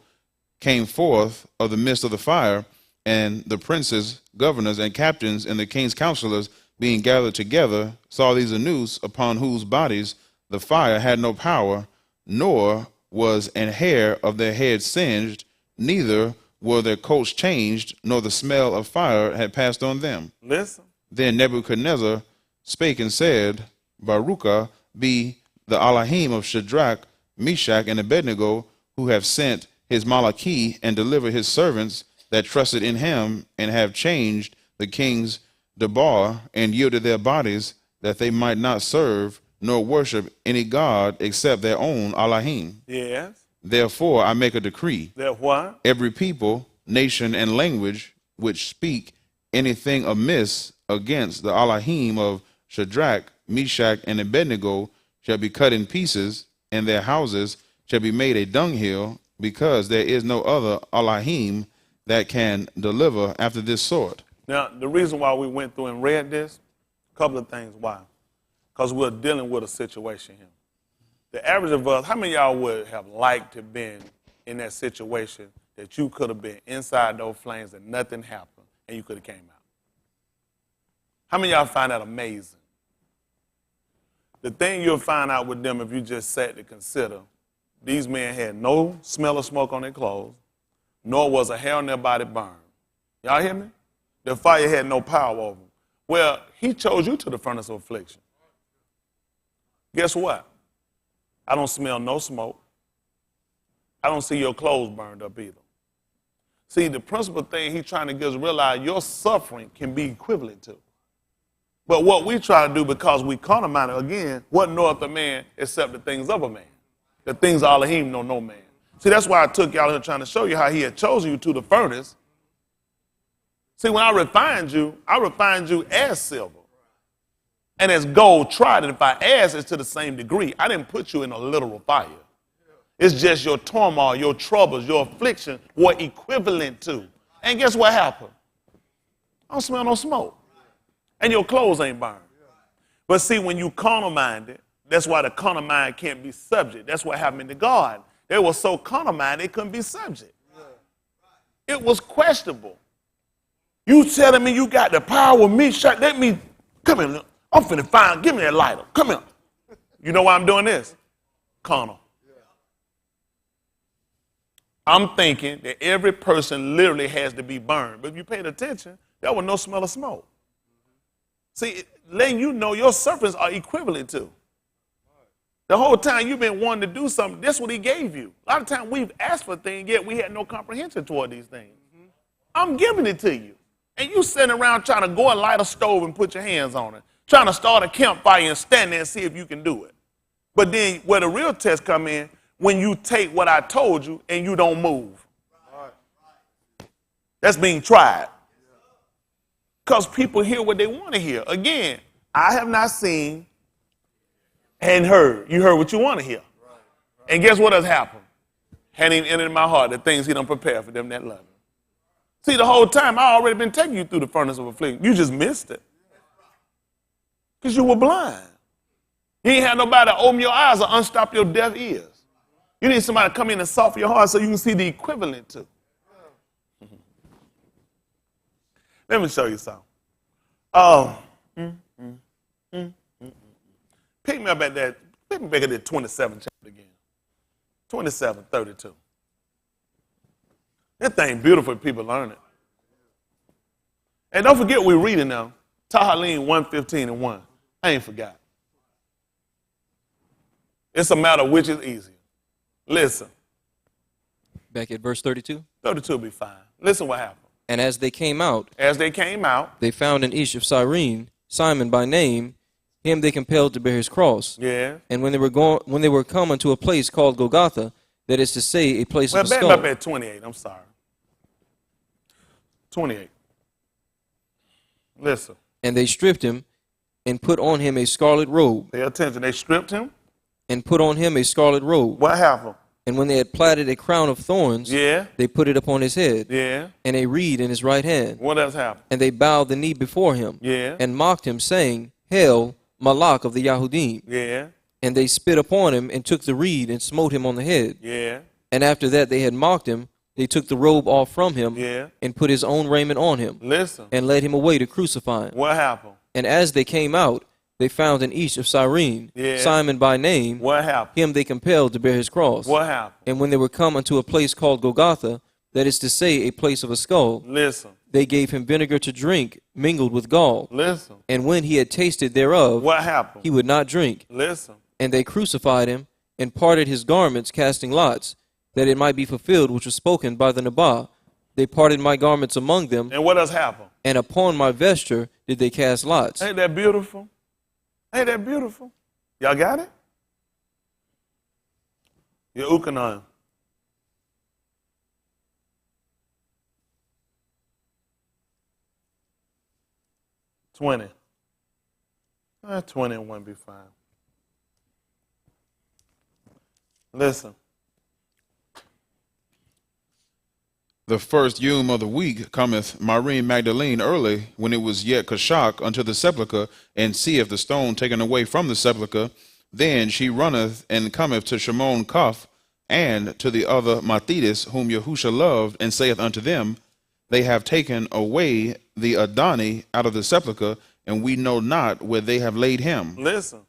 came forth of the midst of the fire, and the princes, governors, and captains, and the king's counselors, being gathered together, saw these Anus, upon whose bodies the fire had no power, nor was an hair of their head singed, neither were their coats changed, nor the smell of fire had passed on them. Listen. Then Nebuchadnezzar spake and said, Baruch be the Elohim of Shadrach, Meshach, and Abednego, who have sent his Malachi and delivered his servants that trusted in him, and have changed the king's debar, and yielded their bodies, that they might not serve nor worship any god except their own Elohim. Yes. Therefore I make a decree. That what? Every people, nation, and language which speak anything amiss against the Elohim of Shadrach, Meshach, and Abednego shall be cut in pieces, and their houses shall be made a dunghill, because there is no other Elohim that can deliver after this sort. Now, the reason why we went through and read this, a couple of things. Why? Because we're dealing with a situation here. The average of us, how many of y'all would have liked to have been in that situation that you could have been inside those flames and nothing happened and you could have came out? How many of y'all find that amazing? The thing you'll find out with them if you just sat to consider, these men had no smell of smoke on their clothes, nor was a hair on their body burned. Y'all hear me? The fire had no power over them. Well, he chose you to the furnace of affliction. Guess what? I don't smell no smoke. I don't see your clothes burned up either. See, the principal thing he's trying to get us to realize, your suffering can be equivalent to. But what we try to do, because we carnal minded, again, what knoweth a man except the things of a man? The things of Elohim know no man. See, that's why I took y'all here trying to show you how he had chosen you to the furnace. See, when I refined you as silver and as gold tried. And if I add, it's to the same degree. I didn't put you in a literal fire. It's just your turmoil, your troubles, your affliction were equivalent to. And guess what happened? I don't smell no smoke. And your clothes ain't burned. But see, when you carnal minded, that's why the carnal mind can't be subject. That's what happened to God. They were so carnal minded, they couldn't be subject. It was questionable. You telling me you got the power of me? Let me, come here. I'm finna give me that lighter. Come here. You know why I'm doing this? Carnal. I'm thinking that every person literally has to be burned. But if you paid attention, there was no smell of smoke. See, letting you know your sufferings are equivalent to. The whole time you've been wanting to do something, that's what he gave you. A lot of times we've asked for things, yet we had no comprehension toward these things. I'm giving it to you. And you sitting around trying to go and light a stove and put your hands on it, trying to start a campfire and stand there and see if you can do it. But then where the real test come in, when you take what I told you and you don't move. That's being tried. Because people hear what they want to hear. Again, I have not seen and heard. You heard what you want to hear. And guess what has happened? Hadn't even entered my heart the things he done prepared for them that love him. See, the whole time I already been taking you through the furnace of affliction. You just missed it. Because you were blind. You ain't had nobody to open your eyes or unstop your deaf ears. You need somebody to come in and soften your heart so you can see the equivalent to. Let me show you something. Pick me up at that. Pick me back at that 27th chapter again. 27:32. That thing beautiful if people learn it. And don't forget we're reading now. Tahalim 1:15-1. I ain't forgot. It's a matter of which is easier. Listen. Back at verse 32. 32 will be fine. Listen what happened. And as they came out, they found an Ish of Cyrene, Simon by name. Him they compelled to bear his cross. Yeah. And when they were come unto a place called Golgotha, that is to say, a place of a skull. Back up at 28. I'm sorry. 28. Listen. And they stripped him and put on him a scarlet robe. Pay attention. They stripped him and put on him a scarlet robe. What happened? And when they had platted a crown of thorns, they put it upon his head, and a reed in his right hand. What else happened? And they bowed the knee before him, and mocked him, saying, Hail, Malak of the Yahudim. And they spit upon him, and took the reed, and smote him on the head. And after that they had mocked him, they took the robe off from him, and put his own raiment on him, and led him away to crucify him. What happened? And as they came out, they found an Ish of Cyrene, Simon by name. What happened? Him they compelled to bear his cross. What happened? And when they were come unto a place called Golgotha, that is to say, a place of a skull. Listen, They gave him vinegar to drink, mingled with gall. listen. And when he had tasted thereof, What happened? he would not drink. Listen. And they crucified him, and parted his garments, casting lots, that it might be fulfilled which was spoken by the Nabbah. They parted my garments among them, And what else happened? and upon my vesture did they cast lots. Ain't that beautiful? Ain't that beautiful? Y'all got it? Your Ukanon. $20. 20 and 1 be fine. Listen. The first yom of the week cometh Marie Magdalene early, when it was yet Kashak, unto the sepulchre, and seeth the stone taken away from the sepulchre. Then she runneth and cometh to Shimon Keph, and to the other Mathetes, whom Yahusha loved, and saith unto them, They have taken away the Adoni out of the sepulchre, and we know not where they have laid him. Listen.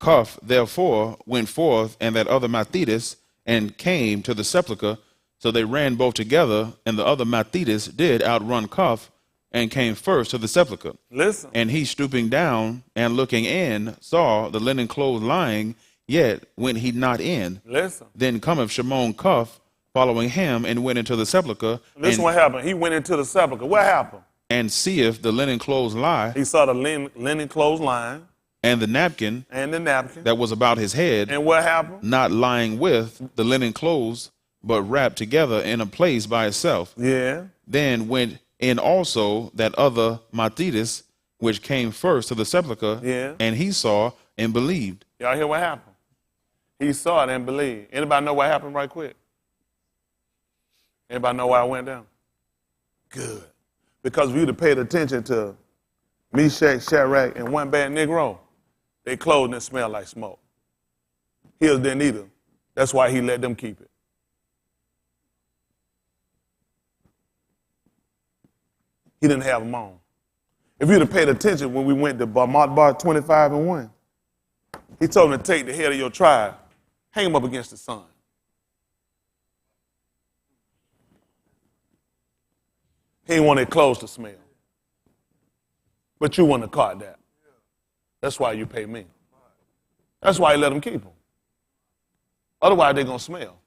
Keph therefore went forth, and that other Mathetes, and came to the sepulchre. So they ran both together, and the other Mathetes did outrun Keph, and came first to the sepulchre. Listen. And he, stooping down and looking in, saw the linen clothes lying, yet went he not in. Listen. Then cometh Shimon Keph, following him, and went into the sepulchre. Listen what happened. He went into the sepulchre. What happened? And seeth the linen clothes lie, He saw the linen clothes lying and the napkin and the napkin. that was about his head, And what happened? not lying with the linen clothes, but wrapped together in a place by itself. Yeah. Then went in also that other Mathetes, which came first to the sepulchre, Yeah. and he saw and believed. Y'all hear what happened? He saw it and believed. Anybody know what happened right quick? Anybody know why it went down? Good. Because if you'd have paid attention to Meshach, Shadrach, and one bad Negro, they clothes didn't smell like smoke. His didn't either. That's why he let them keep it. He didn't have them on. If you'd have paid attention when we went to Bar 25 and 1, he told them to take the head of your tribe, hang him up against the sun. He didn't want their clothes to smell. But you wouldn't have caught that. That's why you pay me. That's why he let them keep them. Otherwise, they're going to smell.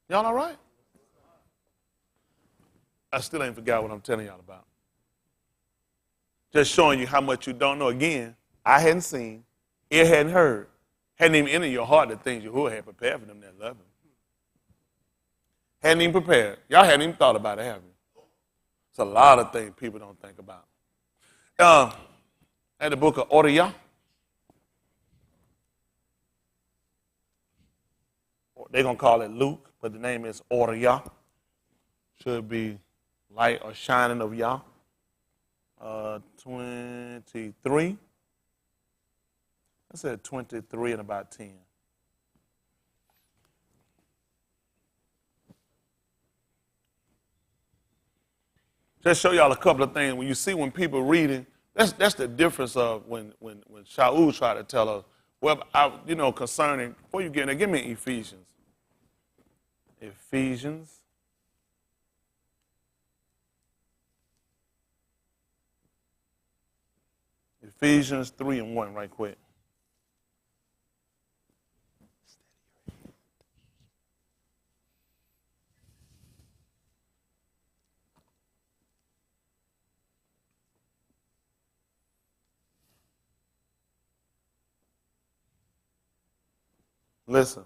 Y'all all right? I still ain't forgot what I'm telling y'all about. Just showing you how much you don't know. Again, I hadn't seen, ear hadn't heard, hadn't even entered your heart the things Yahuwah had prepared for them that love him. Hadn't even prepared. Y'all hadn't even thought about it, have you? It's a lot of things people don't think about. At the book of Oriyah, they're going to call it Luke, but the name is Oriyah. Should be light or shining of Yah. 23. I said 23 and about 10. Just show y'all a couple of things. When you see when people reading, that's the difference of when Shaul tried to tell us, well, concerning, before you get in there, give me Ephesians. Ephesians 3 and 1 right quick. Listen.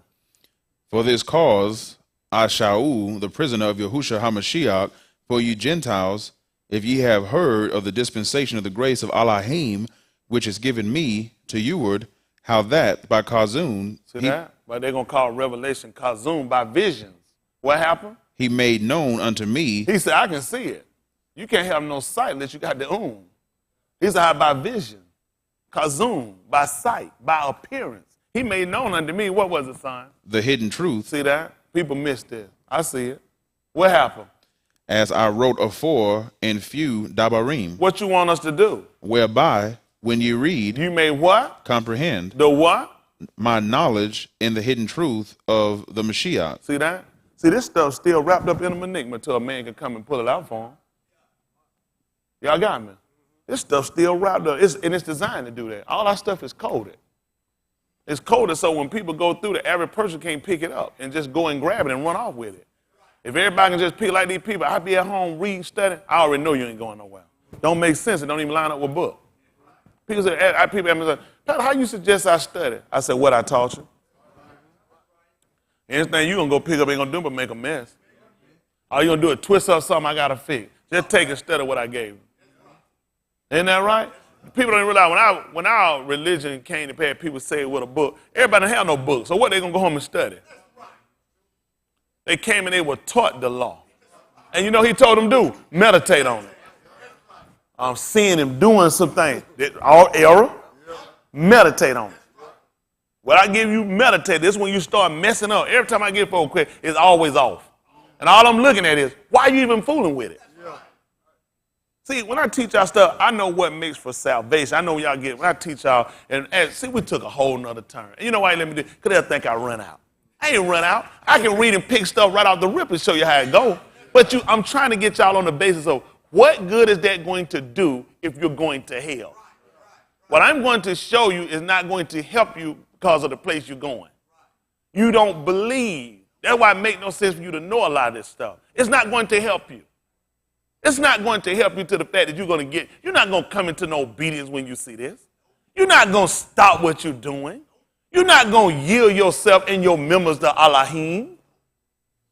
For this cause, I, Shaul, the prisoner of Yahusha HaMashiach, for you Gentiles, if ye have heard of the dispensation of the grace of Elohim, which is given me to youward, how that by Kazun, See that? But they're going to call Revelation Kazum by visions. What happened? he made known unto me. He said, I can see it. You can't have no sight unless you got the He said, by vision, Kazum, by sight, by appearance. He made known unto me, what was it, son? The hidden truth, See that? People missed it. I see it. What happened? as I wrote afore in few dabarim, What you want us to do? whereby when you read, You made what? comprehend, The what? my knowledge in the hidden truth of the Mashiach. See that? See, this stuff's still wrapped up in a enigma till a man can come and pull it out for him. Y'all got me? This stuff's still wrapped up, and it's designed to do that. All our stuff is coded. It's coded so when people go through, the average person can't pick it up and just go and grab it and run off with it. If everybody can just pick like these people, I be at home reading, studying, I already know you ain't going nowhere. Don't make sense. It don't even line up with book. People say, people ask me, Pastor, how you suggest I study? I said, what I taught you. Anything you going to go pick up ain't going to do but make a mess. All you going to do is twist up something I got to fix. Just take and study what I gave you. Isn't that right? People don't realize when our religion came to pass, people say it with a book. Everybody didn't have no book. So what they going to go home and study? They came and they were taught the law. And you know he told them do? Meditate on it. I'm seeing him doing some things. All error. Meditate on it. What I give you, meditate. This is when you start messing up. Every time I get for a quick, it's always off. And all I'm looking at is, why are you even fooling with it? See, when I teach y'all stuff, I know what makes for salvation. I know y'all get, when I teach y'all, and see, we took a whole nother turn. And you know why he let me do it? Because they'll think I run out. I ain't run out. I can read and pick stuff right off the rip and show you how it goes. But I'm trying to get y'all on the basis of what good is that going to do if you're going to hell? What I'm going to show you is not going to help you because of the place you're going. You don't believe. That's why it makes no sense for you to know a lot of this stuff. It's not going to help you. It's not going to help you to the fact that you're not going to come into no obedience when you see this. You're not going to stop what you're doing. You're not going to yield yourself and your members to Elohim.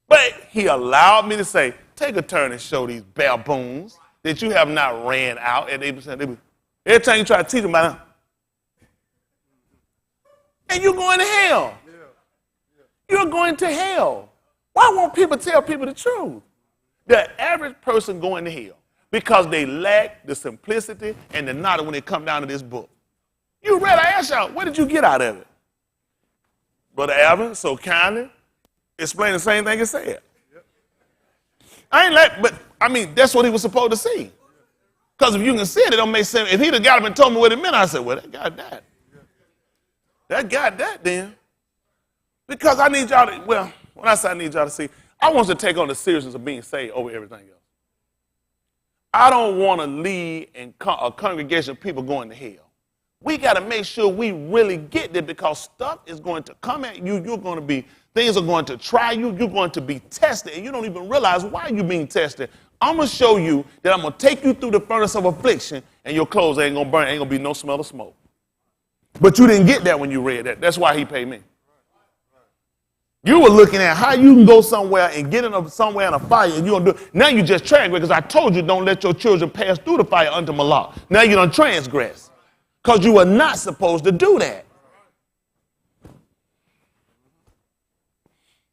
But he allowed me to say, take a turn and show these baboons that you have not ran out. And every time you try to teach them about them, and you're going to hell. You're going to hell. Why won't people tell people the truth? The average person going to hell because they lack the simplicity and the knowledge when they come down to this book. You read, I asked y'all, what did you get out of it? Brother Alvin, so kindly, explain the same thing he said. That's what he was supposed to see. Because if you can see it, it don't make sense. If he'd have got him and told me what it meant, I said, well, that got that. That got that then. Because I need y'all to, when I say I need y'all to see, I want you to take on the seriousness of being saved over everything else. I don't want to lead a congregation of people going to hell. We got to make sure we really get there because stuff is going to come at you. Things are going to try you. You're going to be tested, and you don't even realize why you're being tested. I'm going to show you that I'm going to take you through the furnace of affliction, and your clothes ain't going to burn. Ain't going to be no smell of smoke. But you didn't get that when you read that. That's why he paid me. You were looking at how you can go somewhere and get somewhere in a fire, and you don't do it. Now you just transgress because I told you don't let your children pass through the fire unto Malak. Now you don't transgress because you were not supposed to do that.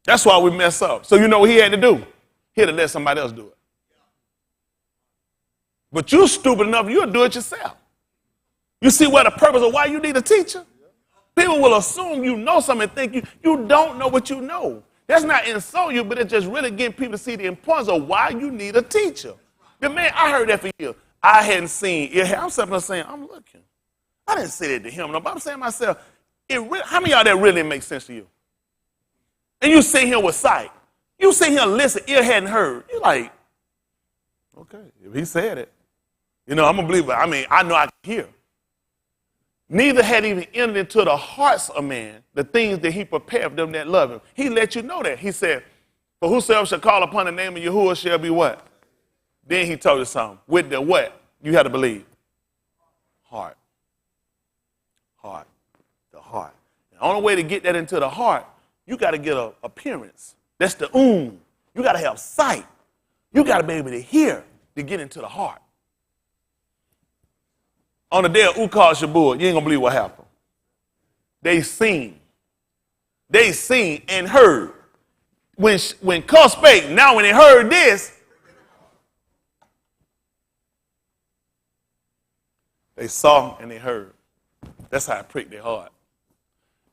That's why we mess up. So you know what he had to do? He had to let somebody else do it. But you're stupid enough, you'll do it yourself. You see what the purpose of why you need a teacher? People will assume you know something and think you don't know what you know. That's not insult you, but it's just really getting people to see the importance of why you need a teacher. But man, I heard that for years. I hadn't seen it. I'm sitting there saying, I'm looking. I didn't say that to him. But I'm saying to myself, how many of y'all that really makes sense to you? And you sit here with sight. You sit here and listen, ear hadn't heard. You're like, okay, if he said it, I'm going to believe it. I know I can hear. Neither had even entered into the hearts of man the things that he prepared for them that love him. He let you know that. He said, for whosoever shall call upon the name of Yahuwah shall be what? Then he told you something. With the what? You had to believe. Heart. Heart. The heart. The only way to get that into the heart, you got to get an appearance. That's the You got to have sight. You got to be able to hear to get into the heart. On the day of Ukal Shabuah, you ain't going to believe what happened. They seen and heard. When Cuss spake, now when they heard this, they saw and they heard. That's how it pricked their heart.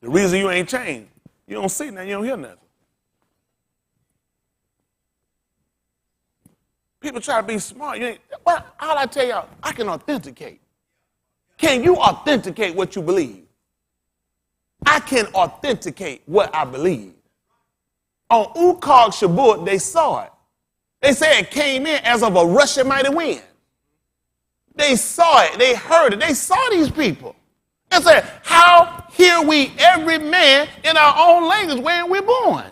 The reason you ain't changed, you don't see nothing, you don't hear nothing. People try to be smart. All I tell y'all, I can authenticate. Can you authenticate what you believe? I can authenticate what I believe. On Ukog Shabbut, they saw it. They said it came in as of a rushing mighty wind. They saw it. They heard it. They saw these people. And said, how hear we every man in our own language where we're born?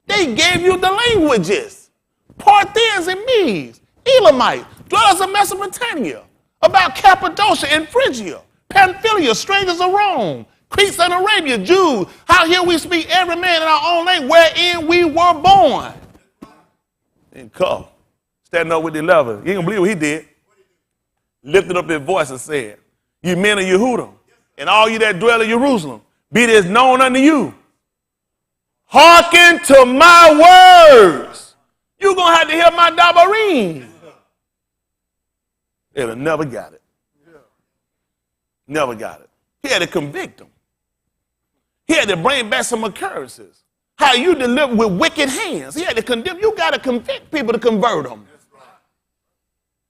They gave you the languages. Parthians and Medes, Elamites, dwellers of Mesopotamia, about Cappadocia and Phrygia, Pamphylia, strangers of Rome, Cretes and Arabia, Jews. How here we speak every man in our own language wherein we were born. And come, standing up with the 11. You ain't gonna believe what he did. Lifted up his voice and said, you men of Yehuda, and all you that dwell in Jerusalem, be this known unto you. Hearken to my words. You're going to have to hear my dabarim. They'd have never got it. Never got it. He had to convict them. He had to bring back some occurrences. How you deliver with wicked hands. He had to condemn. You got to convict people to convert them.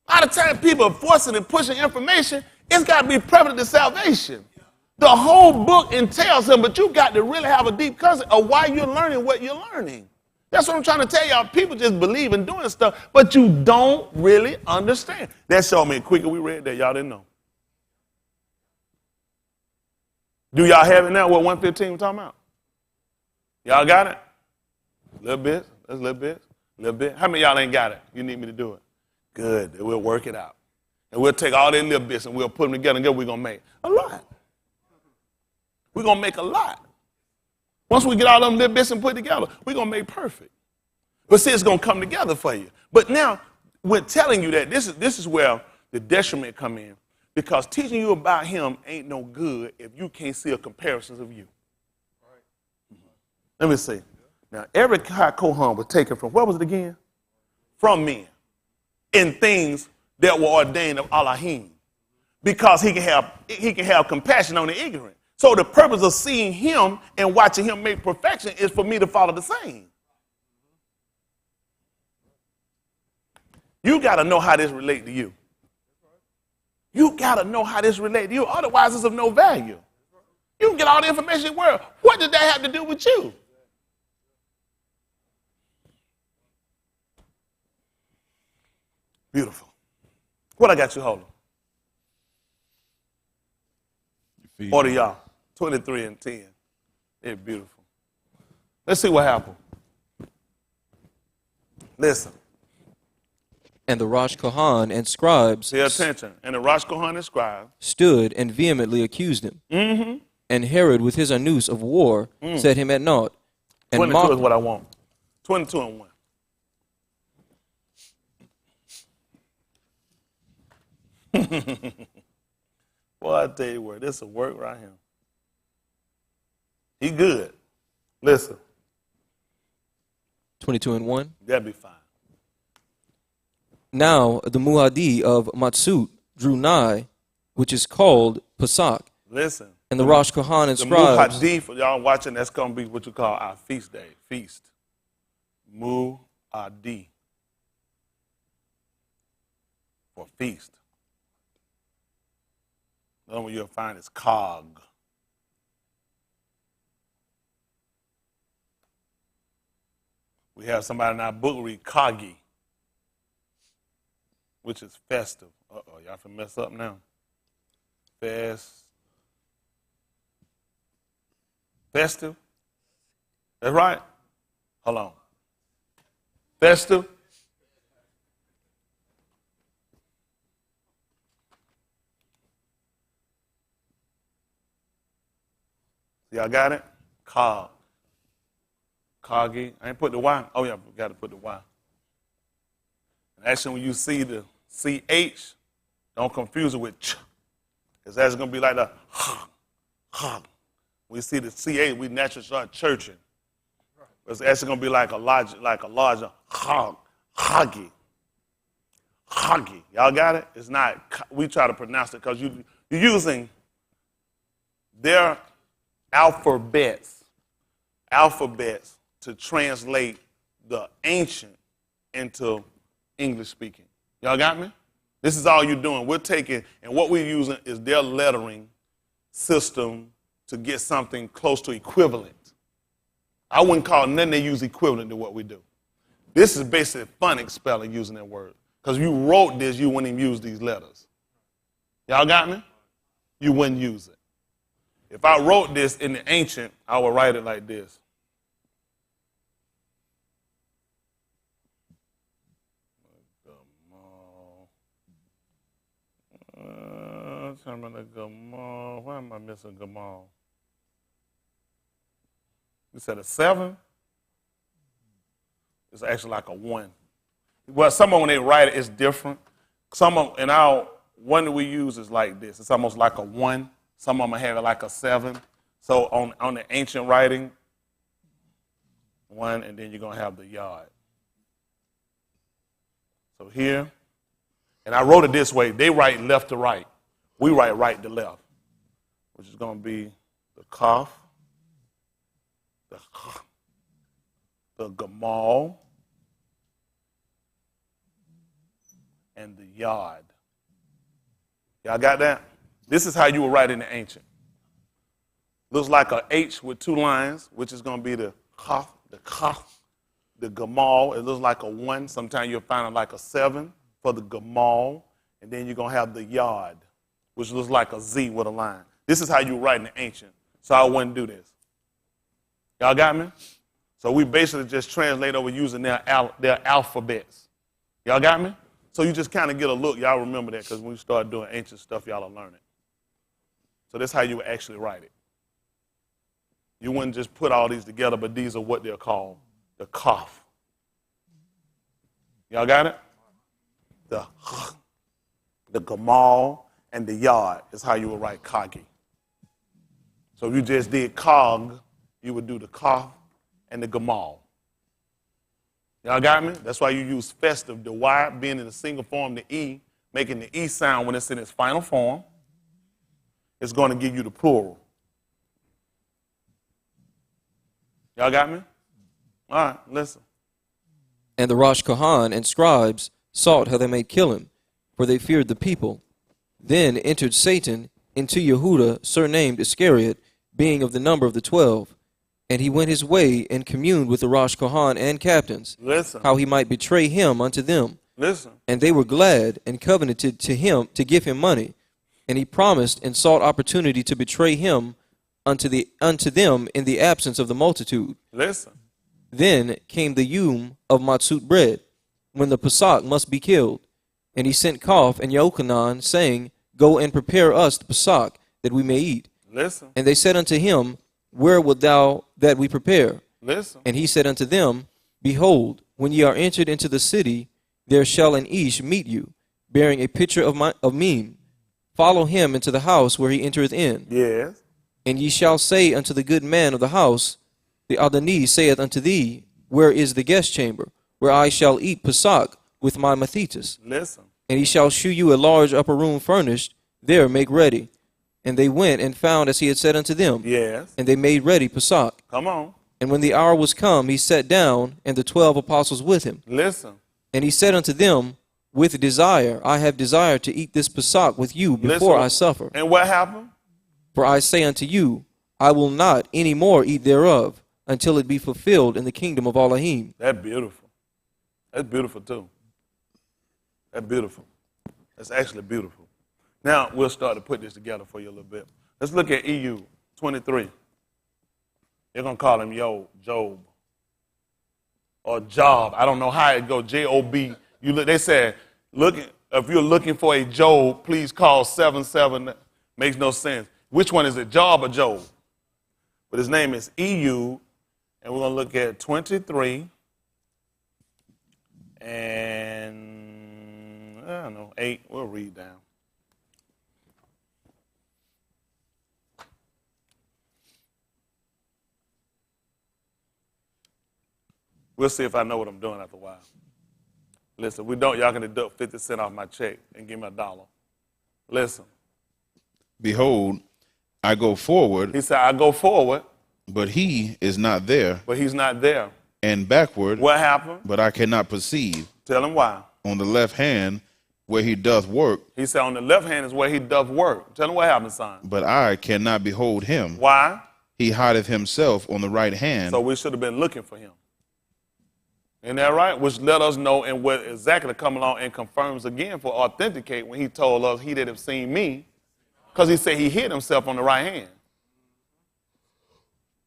A lot of times people are forcing and pushing information. It's got to be prevalent to salvation. The whole book entails him, but you got to really have a deep concept of why you're learning what you're learning. That's what I'm trying to tell y'all. People just believe in doing stuff, but you don't really understand. That showed me quicker we read that. Y'all didn't know. Do y'all have it now? What 115 we're talking about? Y'all got it? A little bit. That's a little bit. A little bit. How many of y'all ain't got it? You need me to do it. Good. We'll work it out. And we'll take all these little bits and we'll put them together and get we're going to make a lot. We're going to make a lot. Once we get all them little bits and put together, we're going to make perfect. But see, it's going to come together for you. But now, we're telling you that this is where the detriment come in. Because teaching you about him ain't no good if you can't see a comparison of you. Let me see. Now, every Kohan was taken from, where was it again? From men. In things that were ordained of Elohim. Because he can have compassion on the ignorant. So the purpose of seeing him and watching him make perfection is for me to follow the same. You got to know how this relates to you. You got to know how this relates to you. Otherwise, it's of no value. You can get all the information in the world. What did that have to do with you? Beautiful. What I got you holding? Order y'all. 23 and 10. They're beautiful. Let's see what happened. Listen. And the Rosh Kohan and scribes Pay attention. And the Rosh Kohan and scribes stood and vehemently accused him. Mm-hmm. And Herod, with his anus of war, set him at naught. And 22 is what I want. 22 and 1. Boy, I tell you what, this will work right here. He good. Listen. 22 and 1. That'd be fine. Now the Muad'Di of Matsut drew nigh, which is called Pesach. Listen. And the Rosh Kohan and The scribes. Muad'Di, for y'all watching, that's going to be what you call our feast day. Feast. Muad'Di. For feast. Another one you'll find is Cog. We have somebody in our book read Kogi, which is festive. Uh-oh, y'all finna mess up now. Festive? That's right. Hold on. Festive? Y'all got it? Cog. Kogi. I ain't put the Y. Oh, yeah, we got to put the Y. And actually, when you see the CH, don't confuse it with ch. It's actually going to be like the h. We see the CH, we naturally start churching. It's actually going to be like a larger hoggy. Hoggy. Y'all got it? It's not, we try to pronounce it because you're using their alphabets to translate the ancient into English speaking. Y'all got me? This is all you're doing. We're taking, and what we're using is their lettering system to get something close to equivalent. I wouldn't call nothing they use equivalent to what we do. This is basically phonics spelling using that word. Because if you wrote this, you wouldn't even use these letters. Y'all got me? You wouldn't use it. If I wrote this in the ancient, I would write it like this. Why am I missing Gamal? You said a 7? It's actually like a 1. Well, some of them, when they write it, it's different. Some of in our one that we use is like this. It's almost like a 1. Some of them have it like a 7. So on the ancient writing, 1, and then you're going to have the yard. So here, and I wrote it this way. They write left to right. We write right to left, which is going to be the kaf, the gamal, and the yard. Y'all got that? This is how you would write in the ancient. Looks like an H with 2 lines, which is going to be the kaf, the gamal. It looks like a 1. Sometimes you'll find it like a 7 for the gamal. And then you're going to have the yard, which looks like a Z with a line. This is how you write in the ancient. So I wouldn't do this. Y'all got me? So we basically just translate over using their alphabets. Y'all got me? So you just kind of get a look. Y'all remember that because when we start doing ancient stuff, y'all will learn it. So that's how you would actually write it. You wouldn't just put all these together, but these are what they're called, the kaf. Y'all got it? The gamal and the yard is how you would write kagi. So if you just did cog, you would do the kaf and the gamal. Y'all got me? That's why you use festive, the Y being in a single form, the E, making the E sound when it's in its final form. It's going to give you the plural. Y'all got me? All right, listen. And the Rosh Kohan and scribes sought how they might kill him, for they feared the people. Then entered Satan into Yehuda, surnamed Iscariot, being of the number of the 12. And he went his way and communed with the Rosh Kohan and captains, Listen. how he might betray him unto them. Listen. And they were glad and covenanted to him to give him money. And he promised and sought opportunity to betray him unto them in the absence of the multitude. Listen. Then came the yom of matzut bread, when the Pesach must be killed. And he sent Kaf and Yochanan, saying, Go and prepare us the Pesach, that we may eat. Listen. And they said unto him, Where wilt thou that we prepare? Listen. And he said unto them, Behold, when ye are entered into the city, there shall an Ish meet you, bearing a pitcher of mean. Follow him into the house where he entereth in. Yes. And ye shall say unto the good man of the house, The Adonai saith unto thee, Where is the guest chamber, where I shall eat Pesach with my Mathetus? Listen. And he shall shew you a large upper room furnished, there make ready. And they went and found as he had said unto them. Yes. And they made ready Pesach. Come on. And when the hour was come, he sat down, and the 12 apostles with him. Listen. And he said unto them, With desire, I have desired to eat this Pesach with you before I suffer. And what happened? For I say unto you, I will not any more eat thereof, until it be fulfilled in the kingdom of Elohim. That's beautiful. That's beautiful too. That's beautiful. That's actually beautiful. Now we'll start to put this together for you a little bit. Let's look at EU 23. They're going to call him Job. Or Job. I don't know how it goes. J-O-B. They said, if you're looking for a Job, please call 77. Makes no sense. Which one is it, Job or Job? But his name is EU, and we're going to look at 23 and, I don't know, 8. We'll read down. We'll see if I know what I'm doing after a while. Listen, if we don't, y'all can deduct 50 cents off my check and give me $1. Listen. Behold, I go forward. He said, I go forward. But he is not there. But he's not there. And backward. What happened? But I cannot perceive. Tell him why. On the left hand, where he doth work, He said on the left hand is where he doth work. Tell him what happened, son. but I cannot behold him. Why? He hideth himself on the right hand. So we should have been looking for him. Isn't that right? Which let us know and what exactly come along and confirms again for authenticate when he told us he that have seen me, because he said he hid himself on the right hand.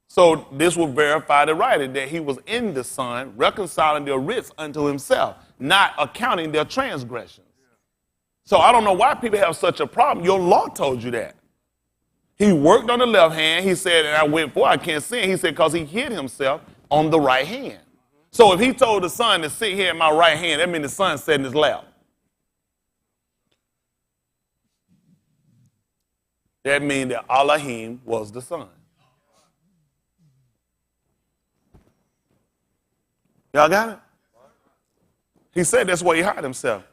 So this will verify the writer that he was in the Son, reconciling their writs unto himself, not accounting their transgressions. So I don't know why people have such a problem. Your law told you that. He worked on the left hand. He said, and I went for, I can't sin. He said, because he hid himself on the right hand. So if he told the Son to sit here in my right hand, that means the Son sat in his lap. That means that Elohim was the Son. Y'all got it? He said that's where he hid himself.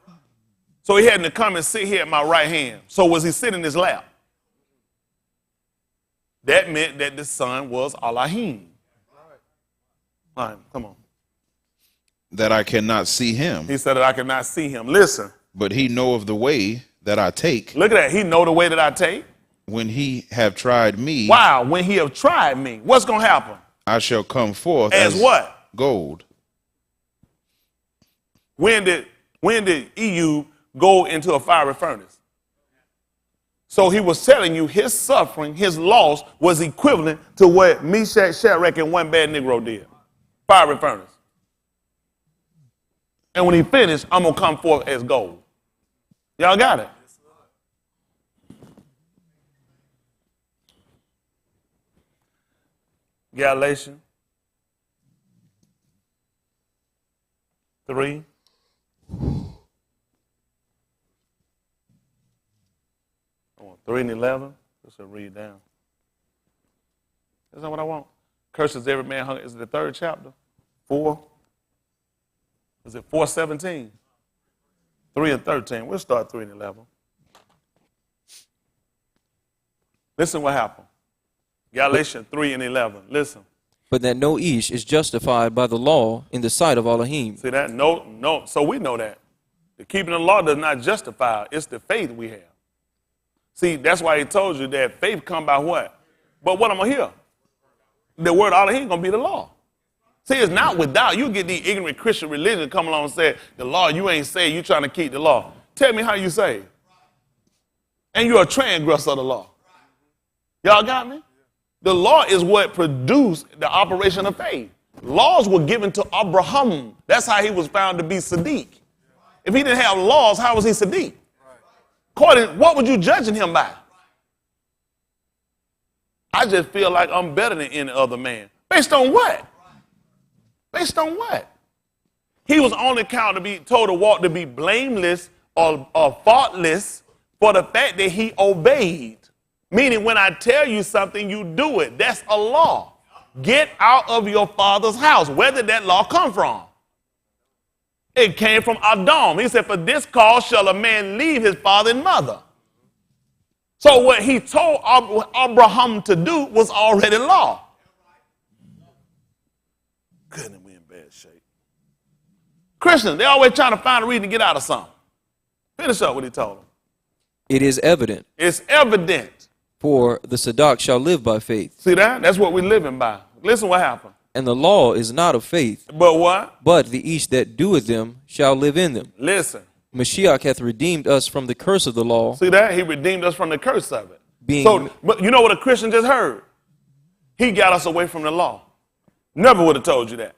So he had to come and sit here at my right hand. So was he sitting in his lap? That meant that the Son was Elohim. All right, come on. That I cannot see him. He said that I cannot see him. Listen. But he knoweth the way that I take. Look at that. He know the way that I take. When he have tried me. Wow, when he have tried me. What's going to happen? I shall come forth as what? Gold. When did EU go into a fiery furnace? So he was telling you his suffering, his loss was equivalent to what Meshach, Shadrach, and one bad Negro did. Fiery furnace. And when he finished, I'm going to come forth as gold. Y'all got it? Galatians 3. I want 3 and 11. Just to read down. That's not what I want. Curses every man hung. Is it the 3rd chapter? 4. Is it 4:17? 3 and 13. We'll start 3 and 11. Listen what happened. Galatians 3 and 11. Listen. But that no ish is justified by the law in the sight of Elohim. See that? No. So we know that. The keeping of the law does not justify. It's the faith we have. See, that's why he told you that faith come by what? But what I'm going to hear? The word Elohim going to be the law. See, it's not without. You get the ignorant Christian religion come along and say, the law, you ain't saved, you trying to keep the law. Tell me how you saved. And you're a transgressor of the law. Y'all got me? The law is what produced the operation of faith. Laws were given to Abraham. That's how he was found to be Sadiq. If he didn't have laws, how was he Sadiq? According, what would you judging him by? I just feel like I'm better than any other man. Based on what? Based on what? He was only counted to be told to walk to be blameless or faultless for the fact that he obeyed. Meaning when I tell you something, you do it. That's a law. Get out of your father's house. Where did that law come from? It came from Adam. He said, for this cause shall a man leave his father and mother. So what he told Abraham to do was already law. Goodness, we in bad shape. Christians, they always trying to find a reason to get out of something. Finish up what he told them. It is evident. It's evident. For the Sadak shall live by faith. See that? That's what we're living by. Listen what happened. And the law is not of faith. But what? But the each that doeth them shall live in them. Listen. Mashiach hath redeemed us from the curse of the law. See that? He redeemed us from the curse of it. But you know what a Christian just heard? He got us away from the law. Never would have told you that.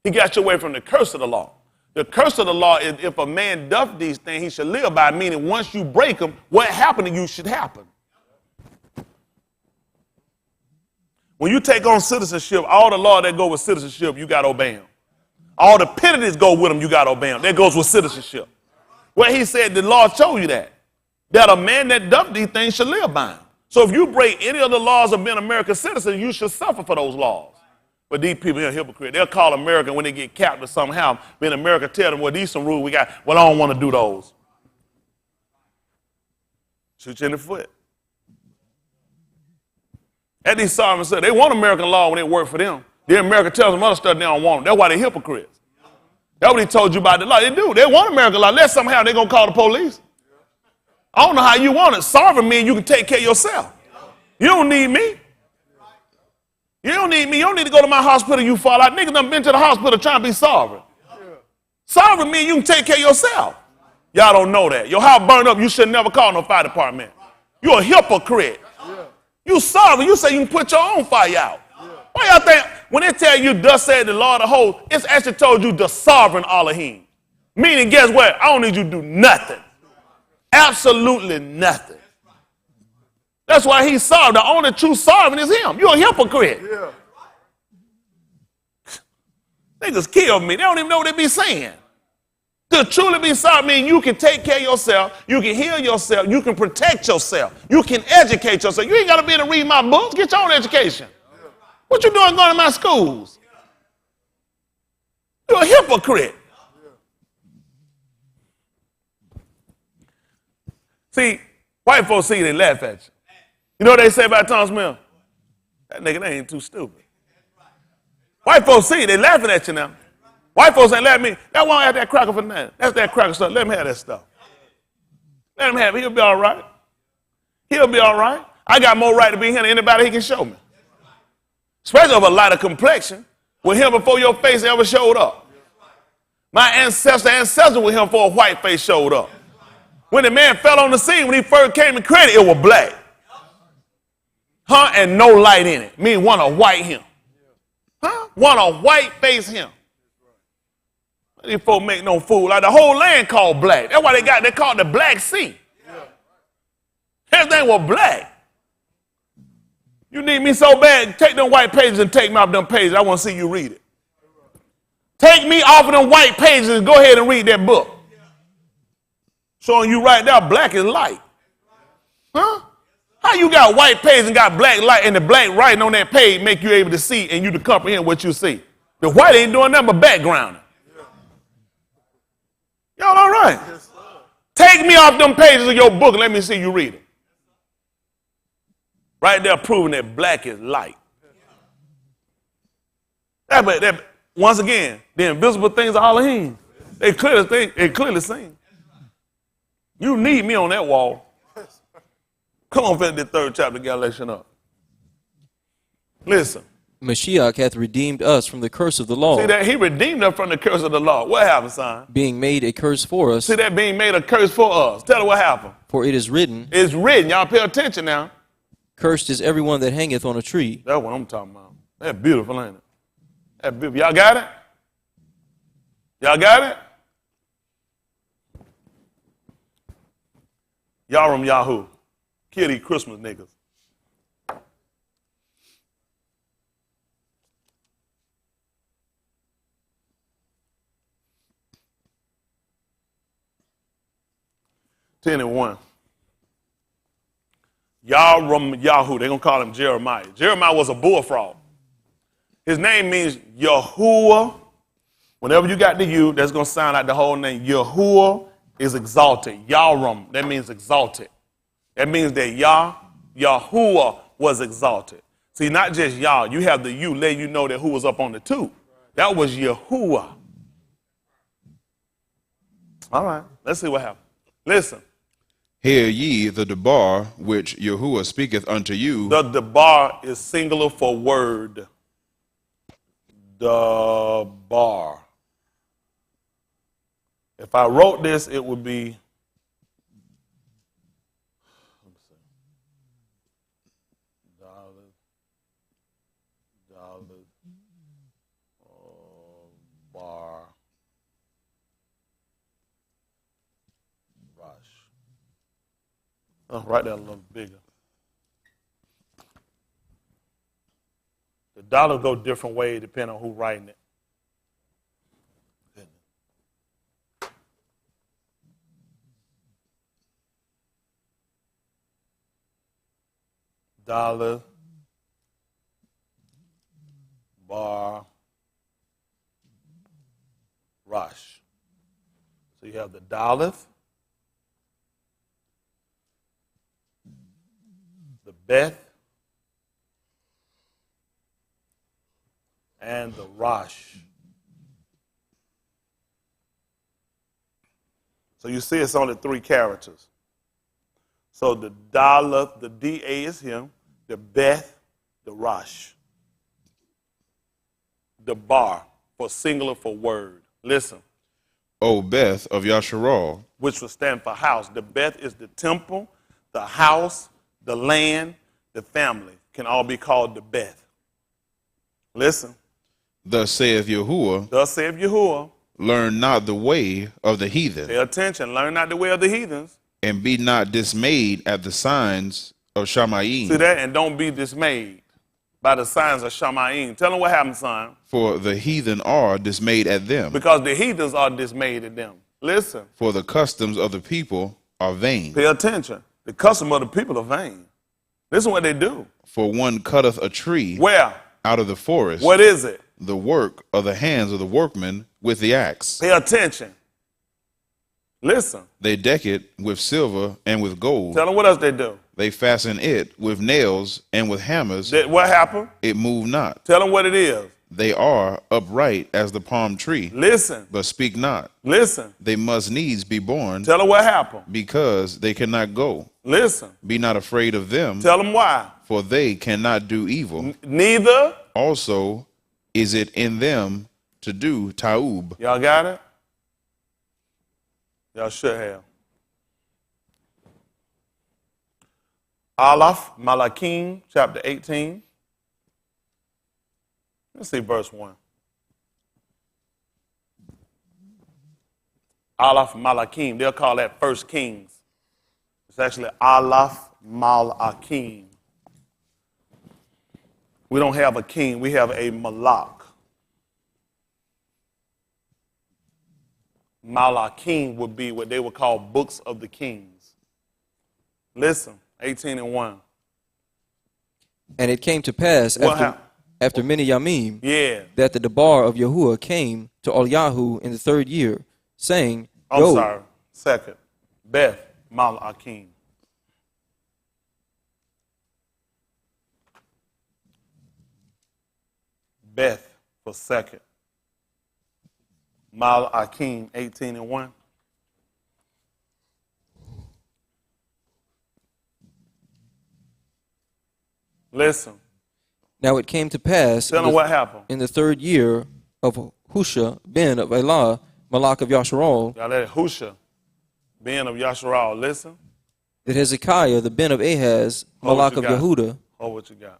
He got you away from the curse of the law. The curse of the law is if a man doth these things, he should live by, meaning once you break them, what happened to you should happen. When you take on citizenship, all the law that go with citizenship, you got to obey them. All the penalties go with them, you got to obey them. That goes with citizenship. Well, he said the law showed you that a man that doth these things should live by them. So if you break any of the laws of being an American citizen, you should suffer for those laws. But these people here are hypocrites. They'll call America when they get captured somehow. Then America tell them, well, these some rules we got. Well, I don't want to do those. Shoot you in the foot. At these sovereign said they want American law when it work for them. Then America tells them other stuff they don't want them. That's why they're hypocrites. That's what he told you about the law. They do. They want American law. Unless somehow they're going to call the police. I don't know how you want it. Sovereign means you can take care of yourself. You don't need me. You don't need me. You don't need to go to my hospital. You fall out. Niggas done been to the hospital trying to be sovereign. Sovereign means you can take care of yourself. Y'all don't know that. Your house burned up. You should never call no fire department. You're a hypocrite. You sovereign. You say you can put your own fire out. Why y'all think when they tell you thus said the Lord of hosts, it's actually told you the sovereign Elohim. Meaning, guess what? I don't need you to do nothing. Absolutely nothing. That's why he's sovereign. The only true sovereign is him. You're a hypocrite. Yeah. Niggas kill me. They don't even know what they be saying. To truly be sovereign means you can take care of yourself, you can heal yourself, you can protect yourself, you can educate yourself. You ain't got to be able to read my books. Get your own education. What you doing going to my schools? You're a hypocrite. See, white folks see, they laugh at you. You know what they say about Tom Smith? That nigga, they ain't too stupid. White folks see, they laughing at you now. White folks ain't laughing at me. That one had that cracker for nothing. That's that cracker stuff. Let him have that stuff. Let him have it. He'll be all right. He'll be all right. I got more right to be here than anybody he can show me. Especially of a lighter complexion with him before your face ever showed up. My ancestor with him before a white face showed up. When the man fell on the scene, when he first came in credit, it was black. Huh? And no light in it. Mean want to white him. Huh? Want to white face him. These folks make no fool. Like the whole land called black. That's why they called the Black Sea. Everything was black. You need me so bad, take them white pages and take me off them pages. I want to see you read it. Take me off of them white pages and go ahead and read that book. Showing you right now, black is light. Huh? How you got white pages and got black light and the black writing on that page make you able to see and you to comprehend what you see? The white ain't doing nothing but backgrounding. Y'all all right? Take me off them pages of your book and let me see you read it. Right there proving that black is light. Once again, the invisible things of Elohim. They clearly seen. You need me on that wall. Come on, finish the third chapter, Galatians up. Listen. Mashiach hath redeemed us from the curse of the law. See that? He redeemed us from the curse of the law. What happened, son? Being made a curse for us. See that being made a curse for us. Tell her what happened. For it is written. It's written. Y'all pay attention now. Cursed is everyone that hangeth on a tree. That's what I'm talking about. That's beautiful, ain't it? That's beautiful. Y'all got it? Y'all got it? Y'all from Yahoo. Kill these Christmas niggas. Ten and 1. Y'all from Yahoo. They're going to call him Jeremiah. Jeremiah was a bullfrog. His name means Yahuwah. Whenever you got the U, that's going to sound like the whole name. Yahuwah is exalted. Yahrum, that means exalted. That means that Yahuwah was exalted. See, not just Yah. You have the U, let you know that who was up on the two. That was Yahuwah. All right, let's see what happened. Listen. Hear ye the debar which Yahuwah speaketh unto you. The debar is singular for word. Debar. If I wrote this, it would be. Bar. Write that a little bigger. The dollar go different ways depending on who's writing it. Dollar, bar, rush. So you have the dollar, the Beth, and the Rosh. So you see it's only 3 characters. So the Daleth, the D-A is him, the Beth, the Rosh. The bar for singular for word. Listen. O Beth of Yasharal, Which will stand for house. The Beth is the temple, the house, the land, the family. Can all be called the Beth. Listen. thus saith Yahuwah, Thus saith Yahuwah. learn not the way of the heathen, Pay attention. Learn not the way of the heathens. and be not dismayed at the signs of Shamayim. See that? And don't be dismayed by the signs of Shamayim. Tell them what happened, son. For the heathen are dismayed at them, Because the heathens are dismayed at them. Listen. for the customs of the people are vain. Pay attention. The custom of the people are vain. Listen what they do. For one cutteth a tree Where? out of the forest, What is it? the work of the hands of the workman with the axe. Pay attention. Listen. They deck it with silver and with gold. Tell them what else they do. They fasten it with nails and with hammers. What happened? It move not. Tell them what it is. They are upright as the palm tree, Listen. but speak not. Listen. They must needs be born, Tell them what happened. because they cannot go. Listen. Be not afraid of them, Tell them why. for they cannot do evil. Neither. Also is it in them to do taub. Y'all got it? Y'all should have. Aleph, Malachim, chapter 18. Let's see verse 1. Aleph, Malachim. They'll call that First Kings. It's actually Aleph, Malachim. We don't have a king. We have a Malach. Malachim would be what they would call books of the kings. Listen, 18 and 1. And it came to pass What happened? after many Yamim Yeah. that the debar of Yahuwah came to Eliyahu in the 3rd year, saying, I'm Go, sorry. Second. Beth, Malachim. Beth for second. Malachim, 18 and 1. Listen. Now it came to pass Tell them what happened. in the 3rd year of Husha ben of Elah, Malach of Yasharal, Y'all let Yahusha, Ben of Yasharal, listen. that Hezekiah, the ben of Ahaz, Oh, what Malach you of got? Yehuda, Oh, what you got?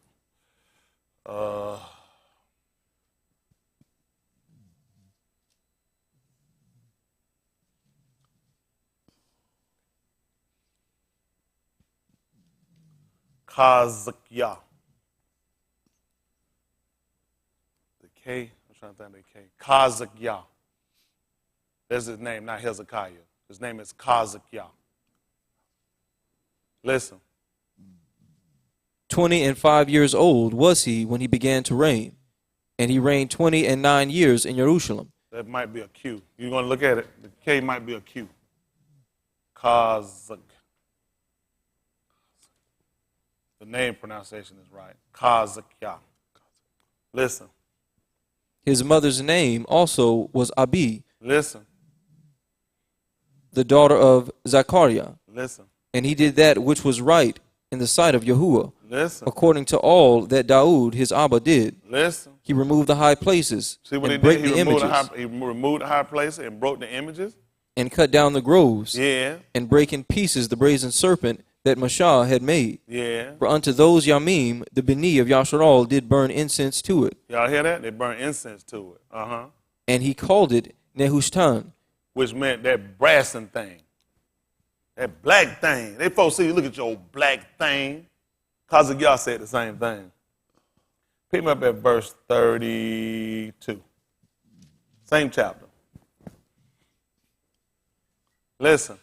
Kazakya. The K, I'm trying to think of the K. Kazakya. That's his name, not Hezekiah. His name is Kazakya. Listen. 25 years old was he when he began to reign, and he reigned 29 years in Jerusalem. That might be a Q. You're going to look at it. The K might be a Q. Kazak. The name pronunciation is right. Kazakya. Listen. His mother's name also was Abi, Listen. the daughter of Zachariah, Listen. and he did that which was right in the sight of Yahuwah, Listen. according to all that Daud his Abba did. Listen. He removed the high places, See what he and did? break He the removed, images, he removed the high place and broke the images. and cut down the groves, Yeah. and break in pieces the brazen serpent that Mashah had made. Yeah. For unto those Yamim the Beni of Yasharal did burn incense to it, Y'all hear that? They burn incense to it. Uh-huh. and he called it Nehushtan. Which meant that brassing thing. That black thing. They folks see, look at your old black thing. Kazakya said the same thing. Pick me up at verse 32. Same chapter. Listen.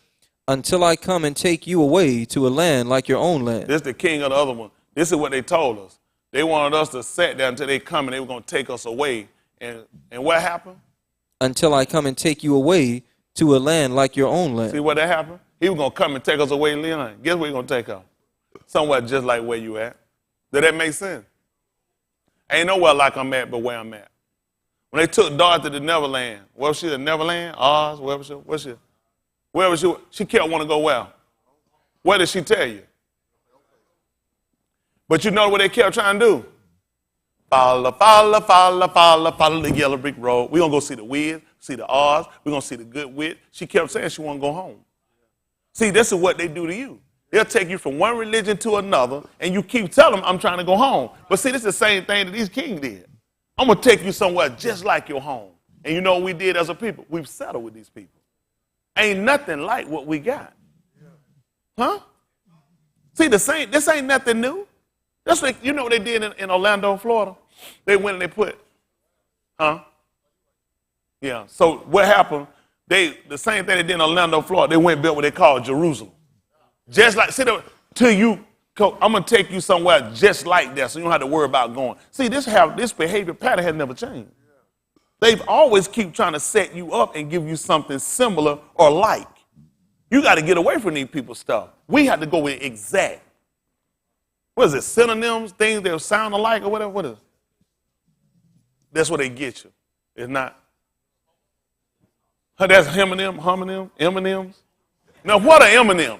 Until I come and take you away to a land like your own land. This is the king of the other one. This is what they told us. They wanted us to sit there until they come and they were going to take us away. And what happened? Until I come and take you away to a land like your own land. See what that happened? He was going to come and take us away, Leon. Guess where he's going to take us? Somewhere just like where you at. Does that make sense? Ain't nowhere like I'm at but where I'm at. When they took Dorothy to Neverland, where was she, the Neverland? Oz, wherever she, where's she? Where was she kept wanting to go well. What did she tell you? But you know what they kept trying to do? Follow the yellow brick road. We're going to go see the Wiz, see the Oz. We're going to see the Good Wit. She kept saying she want to go home. See, this is what they do to you. They'll take you from one religion to another, and you keep telling them, I'm trying to go home. But see, this is the same thing that these kings did. I'm going to take you somewhere just like your home. And you know what we did as a people? We've settled with these people. Ain't nothing like what we got. Huh? See, this ain't nothing new. That's like, you know what they did in Orlando, Florida? They went and they put, Yeah, so what happened, the same thing they did in Orlando, Florida, they went and built what they call Jerusalem. Just like, see, I'm going to take you somewhere just like that so you don't have to worry about going. See, this behavior pattern has never changed. They've always keep trying to set you up and give you something similar or like. You got to get away from these people's stuff. We have to go with exact. What is it, synonyms, things that sound alike or whatever? What is it? That's what they get you. It's not. That's M&Ms. Now, what are M&Ms?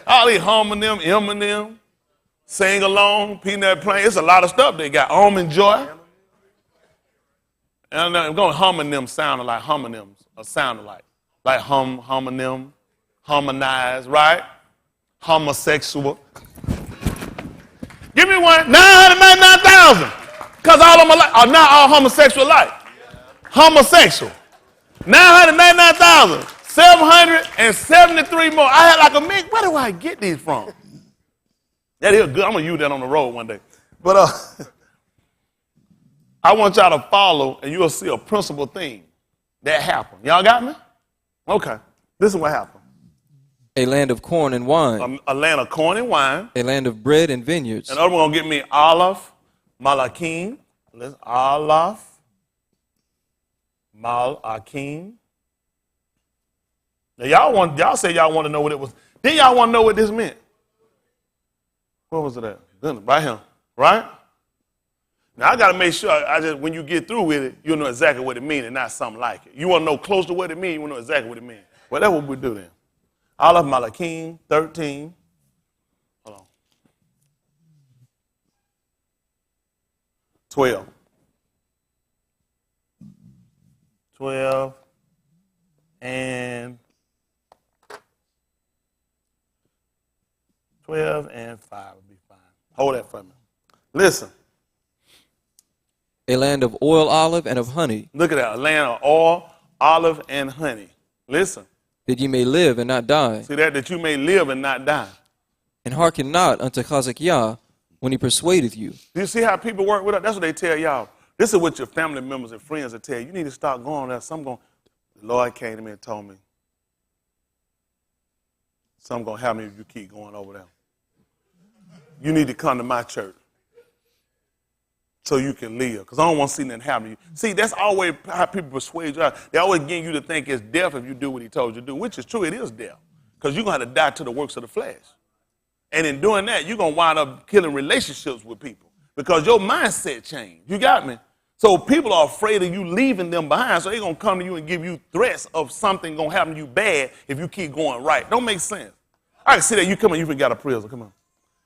All these homonym, sing along, peanut plain. It's a lot of stuff they got. Almond joy. And I'm going homonyms sounding like homonyms or sounding like homonym, harmonize, right? Homosexual. Give me one, 999,000. Because all of them are not all homosexual alike. Homosexual. 999,773 more. I had like a million. Where do I get these from? That is good. I'm going to use that on the road one day. But I want y'all to follow, and you'll see a principal thing that happened. Y'all got me? Okay. This is what happened. A land of corn and wine. A land of corn and wine. A land of bread and vineyards. And other one going to get me Aleph, Malakim. Aleph, Malakim. Now y'all say y'all want to know what it was. Then y'all want to know what this meant. What was it at? Right here. Right? Now I got to make sure when you get through with it, you'll know exactly what it means and not something like it. You want to know close to what it means, you want to know exactly what it means. Well, that's what we do then. Aleph, Malakim, 13. Hold on. 12. 12 and 12 and 5 will be fine. Hold that for me. Listen. A land of oil, olive, and of honey. Look at that. A land of oil, olive, and honey. Listen. That ye may live and not die. See that you may live and not die. And hearken not unto Hezekiah when he persuadeth you. Do you see how people work with us? That's what they tell y'all. This is what your family members and friends will tell you. You need to start going there. The Lord came to me and told me, something going to happen if you keep going over there. You need to come to my church so you can live, because I don't want to see nothing happen to you. See, that's always how people persuade you. They always get you to think it's death if you do what he told you to do, which is true. It is death, because you're going to have to die to the works of the flesh. And in doing that, you're going to wind up killing relationships with people because your mindset changed. You got me? So people are afraid of you leaving them behind, so they're going to come to you and give you threats of something going to happen to you bad if you keep going right. Don't make sense. I can see that you come in, you finna get out of prison. Come on.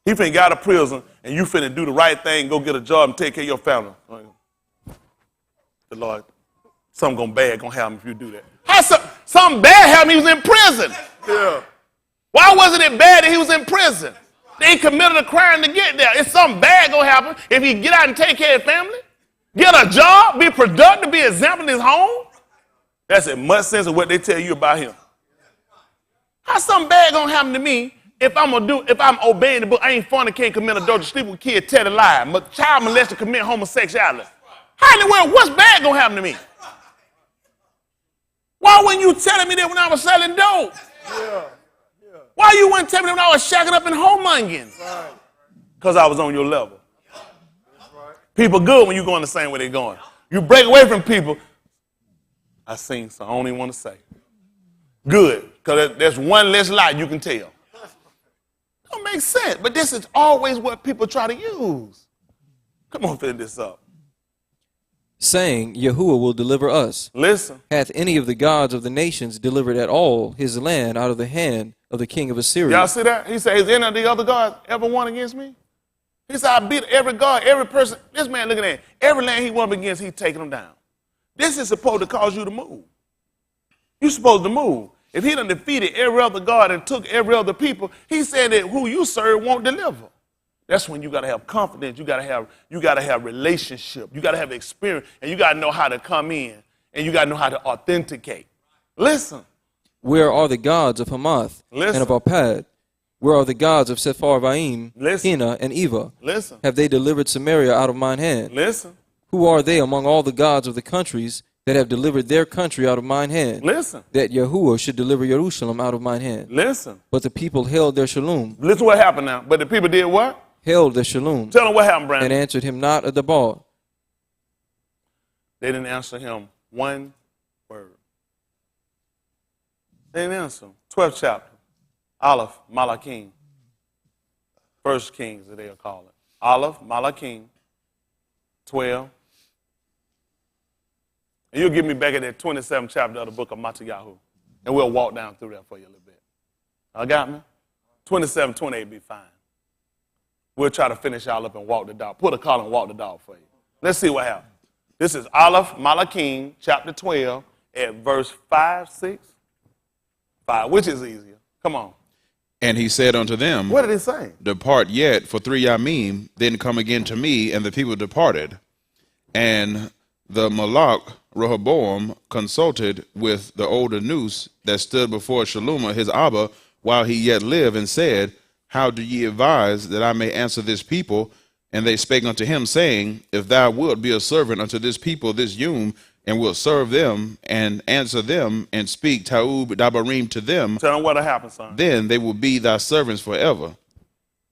He finna get out of prison, and you finna do the right thing, go get a job and take care of your family. The Lord, something bad going to happen if you do that. How something bad happened? He was in prison. Yeah. Why wasn't it bad that he was in prison? They committed a crime to get there. It's something bad going to happen if he get out and take care of his family. Get a job, be productive, be exempt in his home. That's as much sense of what they tell you about him. How something bad gonna happen to me if I'm obeying the book? I ain't fornicating, commit adultery, sleep with kids, tell a lie, child molested, commit homosexuality. How in the world, what's bad gonna happen to me? Why weren't you telling me that when I was selling dope? Yeah. Why you weren't telling me that when I was shacking up in homonging? Because I was on your level. People good when you going the same way they're going. You break away from people. I seen some, I don't even want to say. Good, because there's one less lie you can tell. Don't make sense, but this is always what people try to use. Come on, fill this up. saying, Yahuwah will deliver us. Listen. Hath any of the gods of the nations delivered at all his land out of the hand of the king of Assyria? Y'all see that? He said, has any of the other gods ever won against me? He said, I beat every god, every person. This man looking at it. Every land he won against, he's taking them down. This is supposed to cause you to move. You're supposed to move. If he done defeated every other god and took every other people, he said that who you serve won't deliver. That's when you got to have confidence. You got to have relationship. You got to have experience, and you got to know how to come in, and you got to know how to authenticate. Listen. Where are the gods of Hamath Listen. and of Arpad? Where are the gods of Sepharvaim, Listen. Hena, and Eva? Listen. Have they delivered Samaria out of mine hand? Listen. Who are they among all the gods of the countries that have delivered their country out of mine hand? Listen. That Yahuwah should deliver Jerusalem out of mine hand. Listen. But the people held their shalom. Listen what happened now. But the people did what? Held their shalom. Tell them what happened, Brandon. And answered him not at the bar. They didn't answer him one word. They didn't answer him. 12th chapter. Aleph, Malachim. First Kings, as they'll call it. Aleph, Malachim. 12. And you'll get me back at that 27th chapter of the book of Matthew. And we'll walk down through that for you a little bit. I got me? 27, 28 be fine. We'll try to finish y'all up and walk the dog. Put a collar and walk the dog for you. Let's see what happens. This is Aleph, Malachim, chapter 12, at verse 5, 6, 5. Which is easier? Come on. And he said unto them, What did he say? Depart yet for 3 yamim, then come again to me. And the people departed. And the Malach Rehoboam consulted with the older Nous that stood before Shalomah his Abba while he yet lived, and said, How do ye advise that I may answer this people? And they spake unto him, saying, If thou wilt be a servant unto this people this yom, and wilt serve them, and answer them, and speak Taub Dabarim to them, Tell them what'll happen, son. then they will be thy servants forever.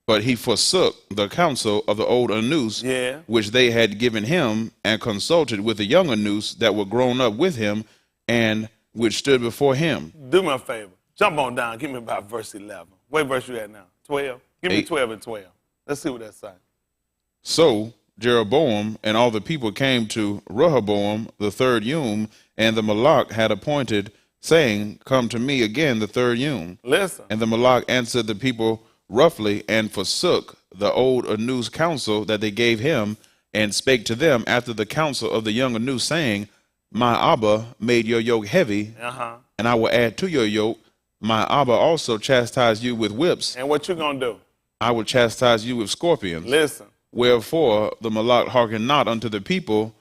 But he forsook the counsel of the old Anus, Yeah. which they had given him, and consulted with the young Anus that were grown up with him, and which stood before him. Do me a favor. Jump on down. Give me about verse 11. What verse you at now? 12? Give me 8. 12 and 12. Let's see what that's saying. So Jeroboam and all the people came to Rehoboam the third yom, and the Malach had appointed, saying, Come to me again the third yom. Listen. And the Malach answered the people roughly, and forsook the old Anus counsel that they gave him, and spake to them after the counsel of the young Anus, saying, My Abba made your yoke heavy, and I will add to your yoke. My Abba also chastised you with whips. And what you gonna do? I will chastise you with scorpions. Listen. Wherefore the Malach hearkened not unto the people,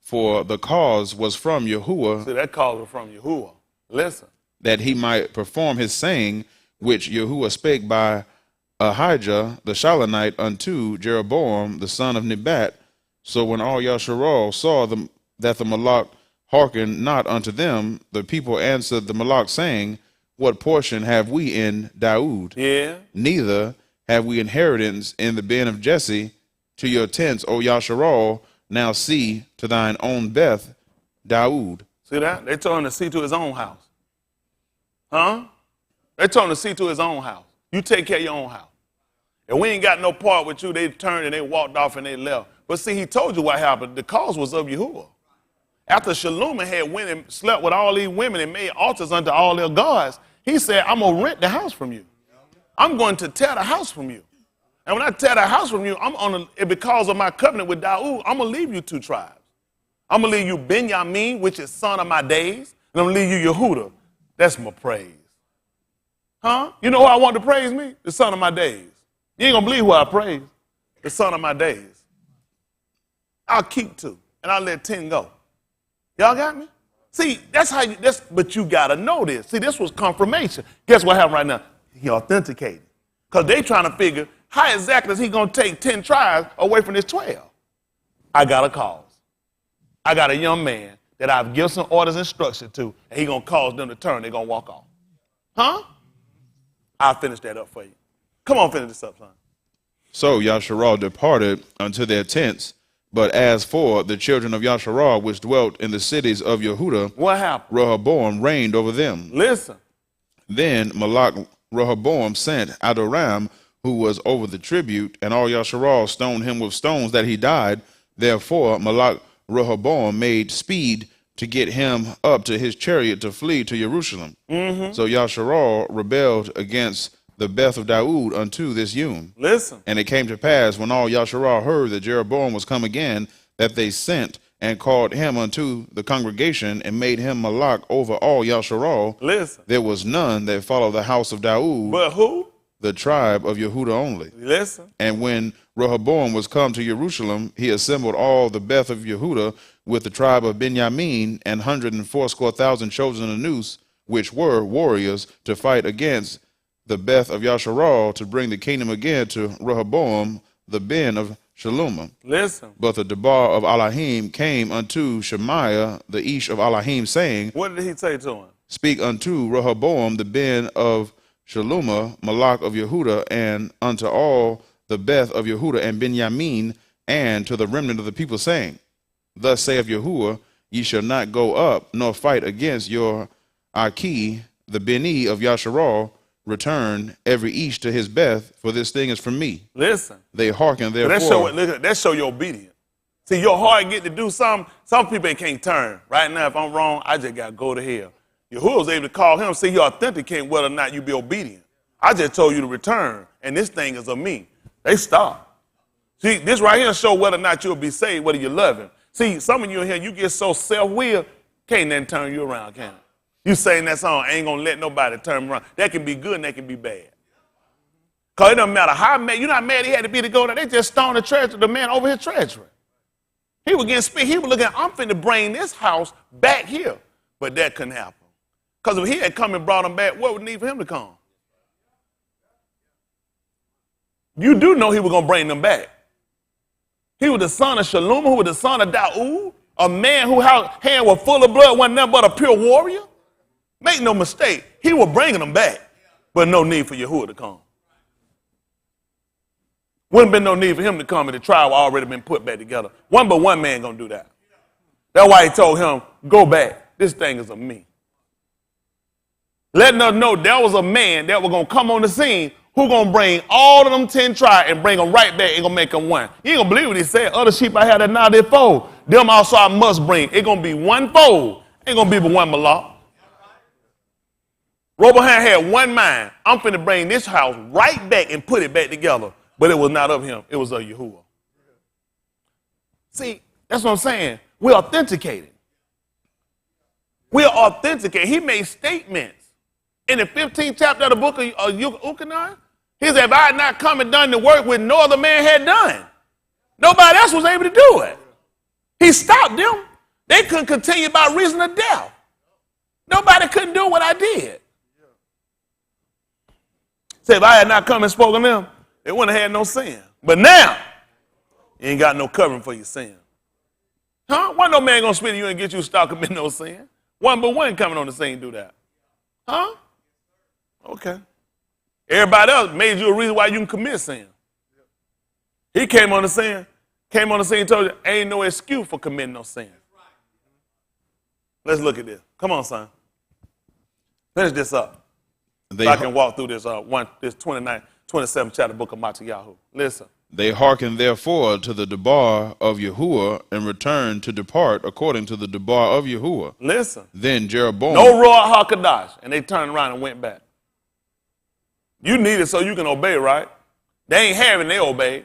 for the cause was from Yahuwah, See, that call was from Yahuwah. Listen. that he might perform his saying, which Yahuwah spake by Ahijah the Shilonite unto Jeroboam the son of Nebat. So when all Yasharal saw that the Malach hearkened not unto them, the people answered the Malach, saying, What portion have we in Daoud? Yeah. Neither have we inheritance in the ben of Jesse. To your tents, O Yasharal, now see to thine own Beth, Daoud. See that? They told him to see to his own house. Huh? They told him to see to his own house. You take care of your own house. And we ain't got no part with you. They turned and they walked off and they left. But see, he told you what happened. The cause was of Yahuwah. After Shalomah had went and slept with all these women and made altars unto all their gods, he said, I'm going to rent the house from you. I'm going to tear the house from you. And when I tear the house from you, because of my covenant with Daoud, I'm going to leave you 2 tribes. I'm going to leave you Benjamin, which is son of my days, and I'm going to leave you Yehuda. That's my praise. Huh? You know who I want to praise me? The son of my days. You ain't going to believe who I praise. The son of my days. I'll keep 2, and I'll let 10 go. Y'all got me? See, but you got to know this. See, this was confirmation. Guess what happened right now? He authenticated. Because they trying to figure, how exactly is he going to take 10 tribes away from his 12? I got a cause. I got a young man that I've given some orders and instruction to, and he going to cause them to turn. They're going to walk off. Huh? I'll finish that up for you. Come on, finish this up, son. So Yasharal departed unto their tents. But as for the children of Yasharal, which dwelt in the cities of Yehuda, What happened? Rehoboam reigned over them. Listen. Then Malach Rehoboam sent Adoram, who was over the tribute, and all Yasharal stoned him with stones that he died. Therefore Malach Rehoboam made speed to get him up to his chariot to flee to Jerusalem. So Yasharal rebelled against the Beth of Daoud unto this Yom. Listen. And it came to pass, when all Yasharal heard that Jeroboam was come again, that they sent and called him unto the congregation and made him Malak over all Yasharal. Listen. There was none that followed the house of Daoud, But who? the tribe of Yehuda only. Listen. And when Rehoboam was come to Jerusalem, he assembled all the Beth of Yehuda with the tribe of Benjamin and 180,000 chosen anew, which were warriors, to fight against the Beth of Yasharal, to bring the kingdom again to Rehoboam, the ben of Shalom. Listen. But the Debar of Elohim came unto Shemaiah, the Ish of Elohim, saying, What did he say to him? Speak unto Rehoboam, the ben of Shalom, Malak of Yehuda, and unto all the Beth of Yehuda and Benjamin, and to the remnant of the people, saying, Thus saith Yahuwah, ye shall not go up nor fight against your Aki, the Beni of Yasharal. Return every each to his Beth, for this thing is from me. Listen. They hearken That therefore. that show your obedience. See, your heart get to do something. Some people can't turn. Right now, if I'm wrong, I just got to go to hell. Yahuwah was able to call him, see, you authenticate whether or not you be obedient. I just told you to return, and this thing is of me. They stop. See, this right here show whether or not you'll be saved, whether you love him. See, some of you in here, you get so self-willed, can't nothing turn you around, can it? You saying that song, ain't gonna let nobody turn around. That can be good and that can be bad. Because it doesn't matter how mad, you're not mad he had to be to go there. They just stoned the man over his treasury. He was getting speak. He was looking, I'm finna bring this house back here. But that couldn't happen. Because if he had come and brought him back, what would need for him to come? You do know he was gonna bring them back. He was the son of Shalom, who was the son of Daoud, a man whose hand was full of blood, wasn't nothing but a pure warrior. Make no mistake, he was bringing them back, but no need for Yahuwah to come. Wouldn't been no need for him to come, and the trial already been put back together. One man gonna do that. That's why he told him, go back. This thing is of me. Letting us know there was a man that was gonna come on the scene who gonna bring all of them 10 tribes and bring them right back and gonna make them one. You ain't gonna believe what he said. Other sheep I had that now they fold. Them also I must bring. It gonna be one fold. Ain't gonna be but one malak. Robohan had one mind. I'm finna bring this house right back and put it back together. But it was not of him. It was of Yahuwah. See, that's what I'm saying. We're authenticated. We're authenticated. He made statements. In the 15th chapter of the book of Ukanah, he said, if I had not come and done the work which no other man had done, nobody else was able to do it. He stopped them. They couldn't continue by reason of death. Nobody couldn't do what I did. Say, if I had not come and spoken to them, they wouldn't have had no sin. But now, you ain't got no covering for your sin. Huh? Why no man gonna spit at you and get you to stop committing no sin? One but one coming on the scene do that. Huh? Okay. Everybody else made you a reason why you can commit sin. He came on the scene and told you, ain't no excuse for committing no sin. Let's look at this. Come on, son. Finish this up. So I can walk through this 27th chapter book of Matthew. Listen. They hearkened therefore to the Debar of Yahuwah and returned to depart according to the Debar of Yahuwah. Listen. Then Jeroboam. No Ruach HaKadosh. And they turned around and went back. You need it so you can obey, right? They ain't having, they obeyed.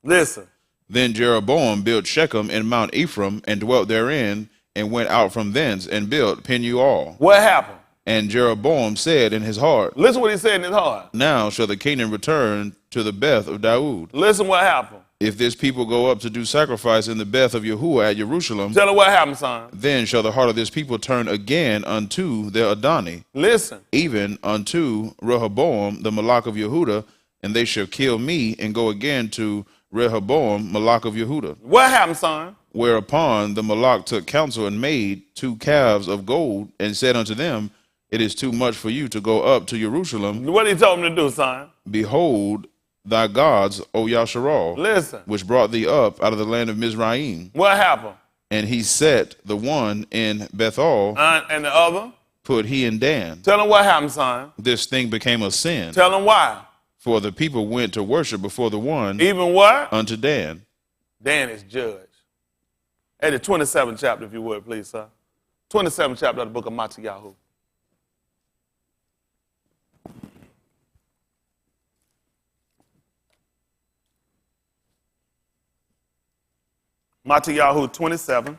Listen. Then Jeroboam built Shechem in Mount Ephraim and dwelt therein, and went out from thence and built Penuel. What happened? And Jeroboam said in his heart, Listen what he said in his heart. Now shall the kingdom return to the Beth of Daoud. Listen what happened. If this people go up to do sacrifice in the Beth of Yahuwah at Jerusalem, Tell her what happened, son. then shall the heart of this people turn again unto their Adoni, Listen. even unto Rehoboam the Malak of Yehuda, and they shall kill me and go again to Rehoboam Malak of Yehuda. What happened, son? Whereupon the Malak took counsel and made 2 calves of gold, and said unto them, It is too much for you to go up to Jerusalem. What he told him to do, son? Behold thy gods, O Yasharal, Listen. which brought thee up out of the land of Mizraim. What happened? And he set the one in Bethel, And the other? put he in Dan. Tell him what happened, son. This thing became a sin, Tell him why. for the people went to worship before the one Even what? unto Dan. Dan is judge. At the 27th chapter, if you would, please, sir. 27th chapter of the book of Matthew. Matthew 27,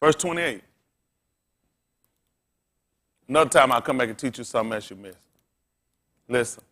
verse 28. Another time I'll come back and teach you something else you missed. Listen.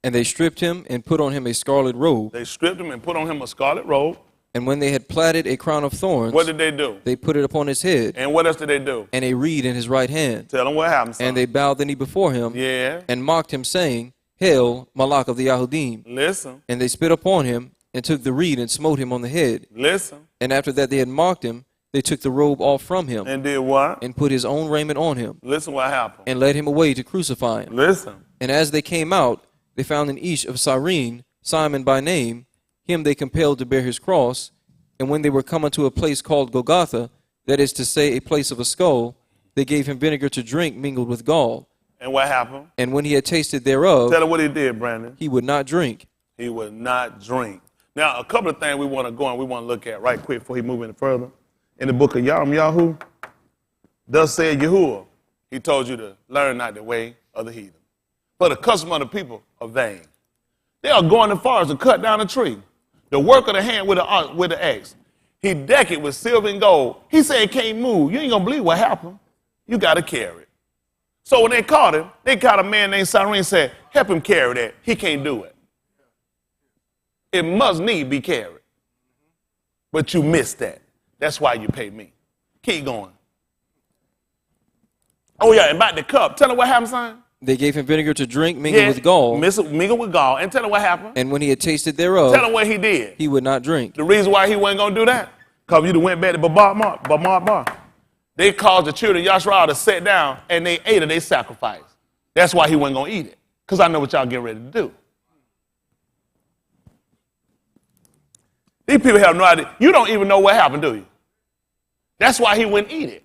And they stripped him and put on him a scarlet robe. They stripped him and put on him a scarlet robe. And when they had platted a crown of thorns, What did they do? they put it upon his head, And what else did they do? and a reed in his right hand. Tell them what happened, son. And they bowed the knee before him, Yeah. and mocked him, saying, Hail, Malak of the Yahudim. Listen. And they spit upon him, and took the reed, and smote him on the head. Listen. And after that they had mocked him, they took the robe off from him, And did what? and put his own raiment on him, Listen what happened. and led him away to crucify him. Listen. And as they came out, they found an Ish of Cyrene, Simon by name. Him they compelled to bear his cross. And when they were come unto a place called Golgotha, that is to say, a place of a skull, they gave him vinegar to drink mingled with gall. And what happened? And when he had tasted thereof, Tell them what he did, Brandon. he would not drink. He would not drink. Now, a couple of things we want to go and we want to look at right quick before he move any further. In the book of Yahusha, thus said Yahuwah, he told you to learn not the way of the heathen. For the custom of the people are vain. They are going as far as to cut down a tree. The work of the hand with the axe. He decked it with silver and gold. He said it can't move. You ain't going to believe what happened. You got to carry it. So when they caught him, they caught a man named Cyrene and said, help him carry that. He can't do it. It must need be carried. But you missed that. That's why you pay me. Keep going. Oh, yeah, and about the cup. Tell him what happened, son. They gave him vinegar to drink mingled with gall. Mingled with gall. And tell him what happened. And when he had tasted thereof, Tell him what he did. he would not drink. The reason why he wasn't going to do that, because you went back to Bar. They caused the children of Yahusha to sit down, and they ate it, they sacrificed. That's why he wasn't going to eat it, because I know what y'all getting ready to do. These people have no idea. You don't even know what happened, do you? That's why he wouldn't eat it,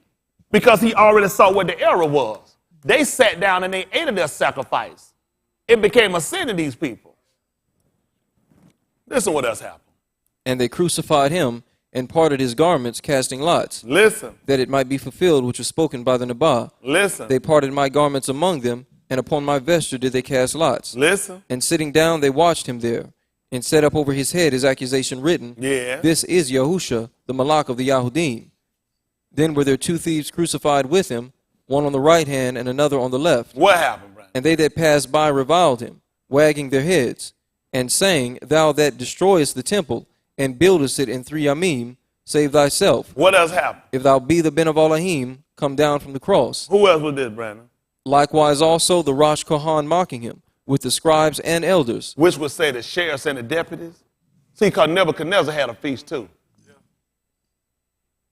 because he already saw what the error was. They sat down and they ate of their sacrifice. It became a sin to these people. Listen what else happened. And they crucified him, and parted his garments, casting lots, Listen. that it might be fulfilled which was spoken by the Nabbah. Listen. They parted my garments among them, and upon my vesture did they cast lots. Listen. And sitting down they watched him there, and set up over his head his accusation written, Yeah. This is Yahusha, the Malak of the Yahudim. Then were there two thieves crucified with him, one on the right hand and another on the left. What happened, Brandon? And they that passed by reviled him, wagging their heads, and saying, Thou that destroyest the temple, and buildest it in 3 yamim, save thyself. What else happened? If thou be the Ben of Elohim, come down from the cross. Who else was this, Brandon? Likewise also the Rosh Kohan mocking him, with the scribes and elders. Which would say the sheriffs and the deputies. See, because Nebuchadnezzar had a feast too.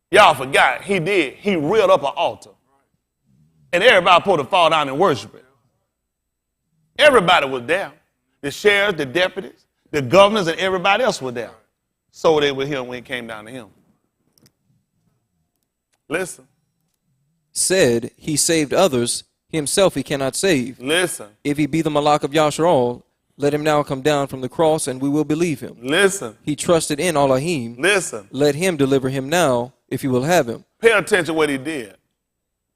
Y'all forgot, he did. He reared up an altar. And everybody supposed to fall down and worship it. Everybody was there. The sheriffs, the deputies, the governors, and everybody else was there. So they were here when it came down to him. Listen. Said, He saved others, himself he cannot save. Listen. If he be the Malak of Yahshua, let him now come down from the cross, and we will believe him. Listen. He trusted in Elohim. Listen. Let him deliver him now, if he will have him. Pay attention to what he did.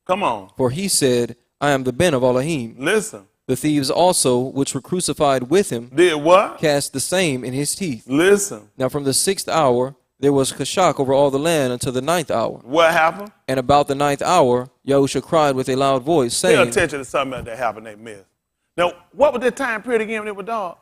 Come on. For he said, I am the Ben of Elohim. Listen. The thieves also, which were crucified with him, Did what? cast the same in his teeth. Listen. Now from the 6th hour there was Kashak over all the land until the 9th hour. What happened? And about the 9th hour Yahusha cried with a loud voice, Pay saying, attention to something else that happened they missed. Now, what was the time period again when it was dark?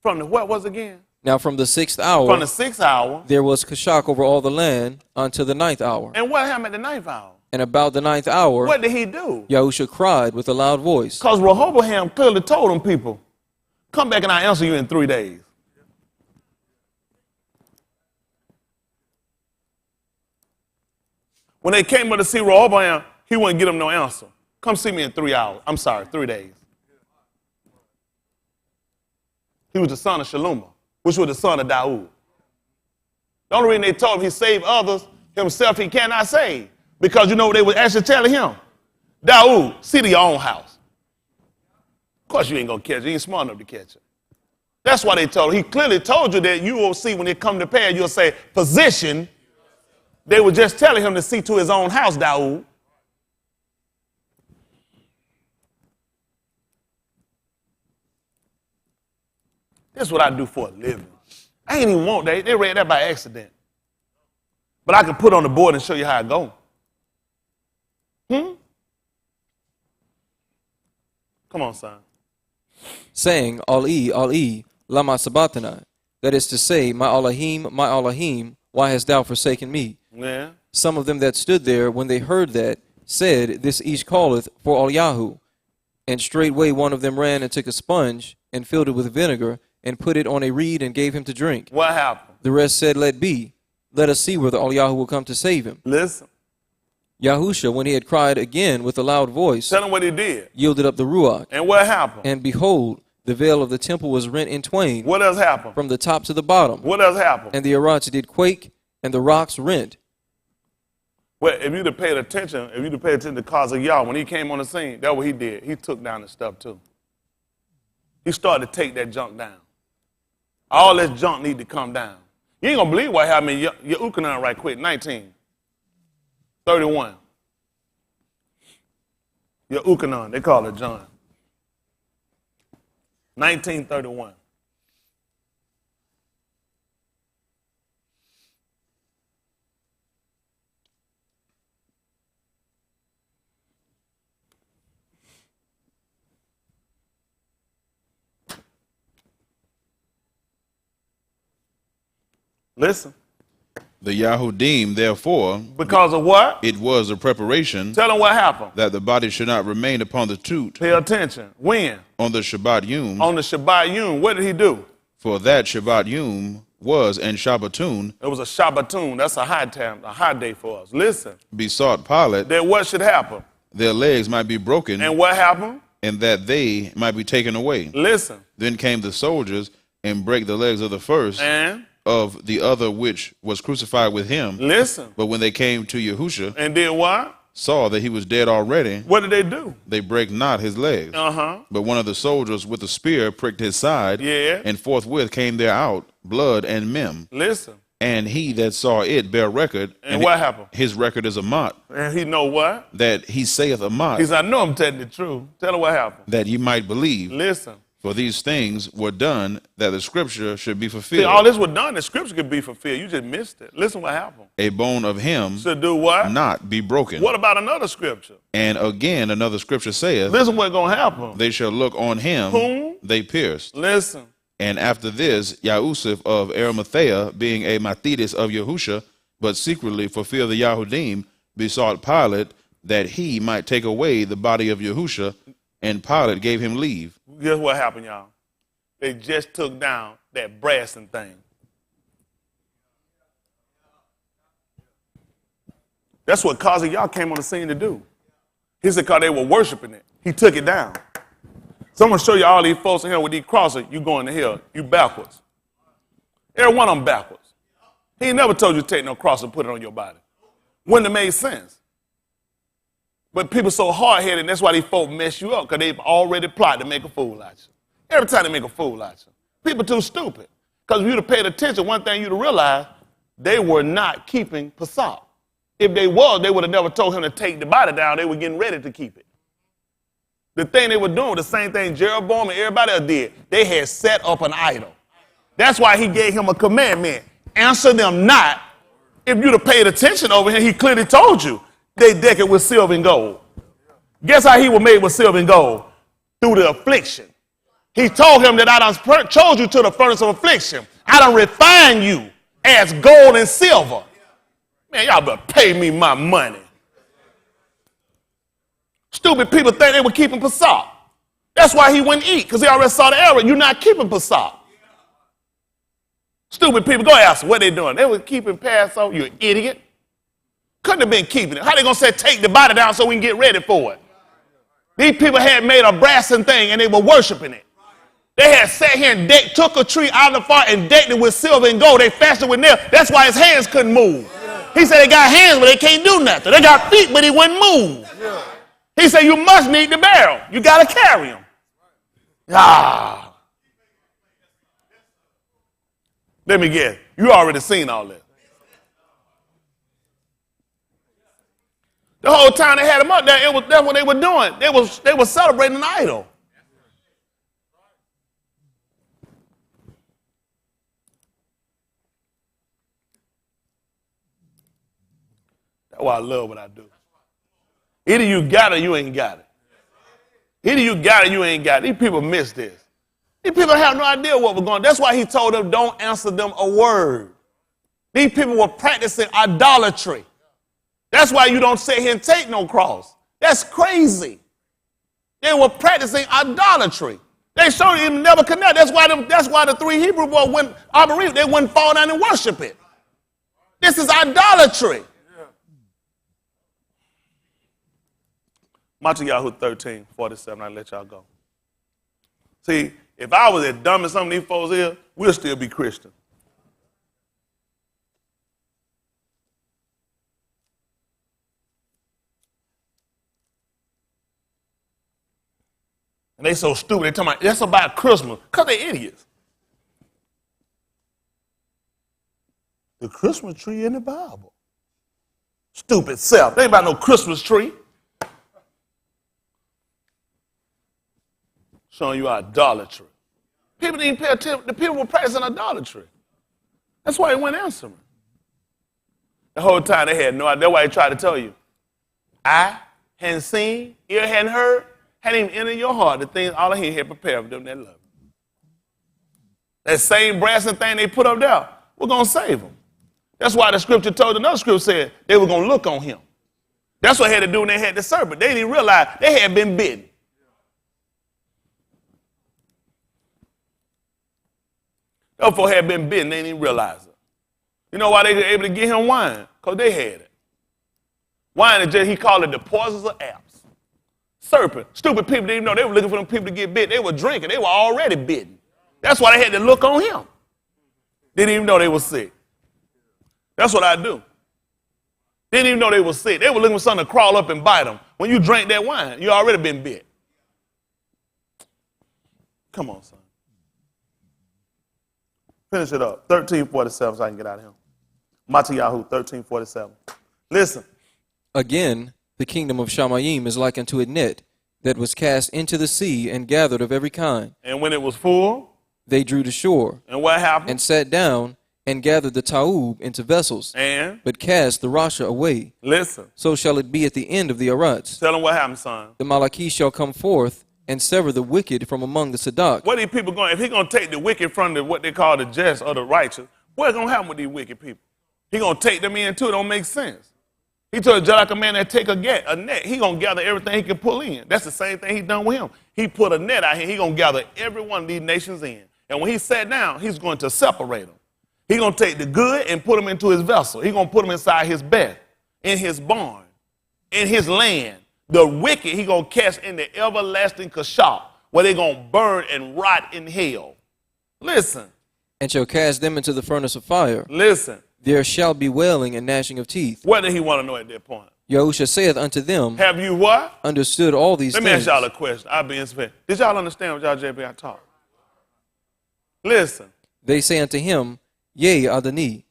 From the what was again? Now from the 6th hour From the 6th hour. there was Kashak over all the land until the 9th hour. And what happened at the 9th hour? And about the 9th hour What did he do? Yahusha cried with a loud voice. Because Rehoboam clearly told them people, come back and I'll answer you in 3 days. When they came up to see Rehoboam, he wouldn't give them no answer. Come see me in 3 hours. I'm sorry, 3 days. He was the son of Shalomah, which was the son of Daoud. The only reason they told him he saved others, himself he cannot save. Because you know what they were actually telling him? Daoud, see to your own house. Of course you ain't going to catch it. You ain't smart enough to catch it. That's why they told him. He clearly told you that you will see when it come to pass, you'll say, position. They were just telling him to see to his own house, Daoud. This is what I do for a living. I ain't even want that. They read that by accident. But I can put on the board and show you how it go. Come on, son. Saying, Ali, lama sabatana. That is to say, my Elohim, why hast thou forsaken me? Yeah. Some of them that stood there, when they heard that, said, this each calleth for Eliyahu. And straightway one of them ran and took a sponge and filled it with vinegar and put it on a reed and gave him to drink. What happened? The rest said, let be. Let us see whether Eliyahu will come to save him. Listen. Yahusha, when he had cried again with a loud voice, Tell him what he did. yielded up the ruach. And what happened? And behold, the veil of the temple was rent in twain. What else happened? From the top to the bottom. What else happened? And the arats did quake, and the rocks rent. Well, if you'd have paid attention, to cause of Yah, when he came on the scene, that's what he did. He took down the stuff too. He started to take that junk down. All this junk need to come down. You ain't gonna believe what happened in Yahusha right quick, 1931. Yahusha, they call it John. 1931. Listen. The Yahudim, therefore, Because of what? it was a preparation Tell them what happened. that the body should not remain upon the toot Pay attention. When? on the Shabbat Yom. On the Shabbat Yom. What did he do? For that Shabbat Yom was and Shabbatun It was a Shabbatun. That's a high time, a high day for us. Listen. besought Pilate That what should happen? their legs might be broken And what happened? and that they might be taken away. Listen. Then came the soldiers and brake the legs of the first And of the other which was crucified with him. listen. But when they came to Yahusha, And did what? saw that he was dead already, What did they do? they brake not his legs. Uh-huh. But one of the soldiers with a spear pricked his side, Yeah. and forthwith came there out blood and mem. Listen. And he that saw it bare record, And what happened? his record is a mot, And he know what? that he saith a mot, He said, I know I'm telling the truth. Tell her what happened. that ye might believe. Listen. For these things were done that the scripture should be See, fulfilled. all this was done, the scripture could be fulfilled. You just missed it. Listen what happened. A bone of him Should do what? not be broken. What about another scripture? And again another scripture saith, Listen what's going to happen. they shall look on him Whom? they pierced. Listen. And after this, Yahusuf of Arimathea, being a Mathidus of Yahusha, but secretly for fear of the Yahudim, besought Pilate that he might take away the body of Yahusha, and Pilate gave him leave. Guess what happened, y'all? They just took down that brassing thing. That's what causing y'all came on the scene to do. He said, because they were worshiping it. He took it down. So I'm going to show you all these folks in here with these crosses. You going to hell. You backwards. Every one of them backwards. He ain't never told you to take no cross and put it on your body. Wouldn't have made sense. But people so hard-headed, and that's why these folks mess you up, because they've already plotted to make a fool out of you. Every time they make a fool out of you. People too stupid. Because if you'd have paid attention, one thing you'd have realized, they were not keeping Pesach. If they was, they would have never told him to take the body down. They were getting ready to keep it. The thing they were doing was the same thing Jeroboam and everybody else did. They had set up an idol. That's why he gave him a commandment. Answer them not. If you'd have paid attention over here, he clearly told you they deck it with silver and gold. Guess how he was made with silver and gold? Through the affliction. He told him that I done chose you to the furnace of affliction. I done refine you as gold and silver. Man, y'all better pay me my money. Stupid people think they were keeping Pesach. That's why he wouldn't eat, because he already saw the error. You're not keeping Pesach. Stupid people, go ask them what they doing. They were keeping Passover, you idiot. Couldn't have been keeping it. How they going to say take the body down so we can get ready for it? These people had made a brassing thing and they were worshiping it. They had sat here and took a tree out of the fire and decked it with silver and gold. They fasted with nails. That's why his hands couldn't move. He said they got hands, but they can't do nothing. They got feet, but he wouldn't move. He said you must need the barrel. You got to carry him. Ah. Let me guess. You already seen all that. The whole time they had him up there, that's what they were doing. They were celebrating an idol. That's why I love what I do. Either you got it or you ain't got it. Either you got it or you ain't got it. These people miss this. These people have no idea what was going on. That's why he told them, don't answer them a word. These people were practicing idolatry. That's why you don't sit here and take no cross. That's crazy. They were practicing idolatry. They showed you never connect. That's why the three Hebrew boys they wouldn't fall down and worship it. This is idolatry. Yahusha 13:47. I let y'all go. See, if I was as dumb as some of these folks here, we'll still be Christian. And they so stupid, they talking about, that's about Christmas, because they idiots. The Christmas tree in the Bible. Stupid self. They ain't about no Christmas tree. Showing you idolatry. People didn't pay attention. The people were practicing idolatry. That's why they weren't answering. The whole time they had no idea. That's why they tried to tell you. I hadn't seen, ear hadn't heard, hadn't even entered your heart the things all he had prepared for them that love him. That same brass and thing they put up there, we're going to save them. That's why the scripture told, another scripture said they were going to look on him. That's what they had to do when they had the serpent. They didn't realize they had been bitten. Those folks had been bitten, they didn't even realize it. You know why they were able to get him wine? Because they had it. Wine is just, he called it the poisons of apes. Serpent. Stupid people didn't even know. They were looking for them people to get bit. They were drinking. They were already bitten. That's why they had to look on him. They didn't even know they were sick. That's what I do. They didn't even know they were sick. They were looking for something to crawl up and bite them. When you drink that wine, you already been bit. Come on, son. Finish it up. 13:47 so I can get out of here. Yahusha 13:47. Listen. Again, the kingdom of Shamayim is like unto a net that was cast into the sea and gathered of every kind. And when it was full, they drew to shore. And what happened? And sat down and gathered the taub into vessels. And? But cast the rasha away. Listen. So shall it be at the end of the arats. Tell them what happened, son. The Malachi shall come forth and sever the wicked from among the Sadak. What are these people going? If he's going to take the wicked from what they call the just or the righteous, what's going to happen with these wicked people? He's going to take them in too. It don't make sense. He told just like a man that take a net. He's going to gather everything he can pull in. That's the same thing he done with him. He put a net out here. He's going to gather every one of these nations in. And when he sat down, he's going to separate them. He's going to take the good and put them into his vessel. He's going to put them inside his bed, in his barn, in his land. The wicked he going to cast in the everlasting kashaf, where they going to burn and rot in hell. Listen. And shall cast them into the furnace of fire. Listen. There shall be wailing and gnashing of teeth. What did he want to know at that point? Yahusha saith unto them, have you what? Understood all these things. Let me ask y'all a question. I'll be inspired. Did y'all understand what y'all JB I taught? Listen. They say unto him, Yea, Adoni.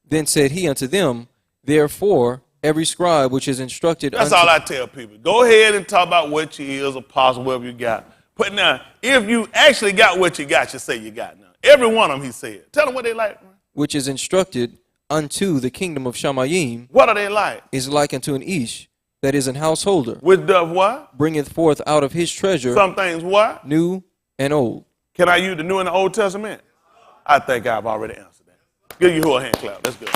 Then said he unto them, Therefore, every scribe which is instructed. That's all I tell people. Go ahead and talk about what you is, apostle, whatever you got. But now, if you actually got what you got, you say you got now. Every one of them, he said. Tell them what they like. Which is instructed unto the kingdom of Shamayim. What are they like? Is like unto an ish that is an householder. Which doth what? Bringeth forth out of his treasure. Some things what? New and old. Can I use the New and the Old Testament? I think I've already answered that. Give you a hand clap. That's good.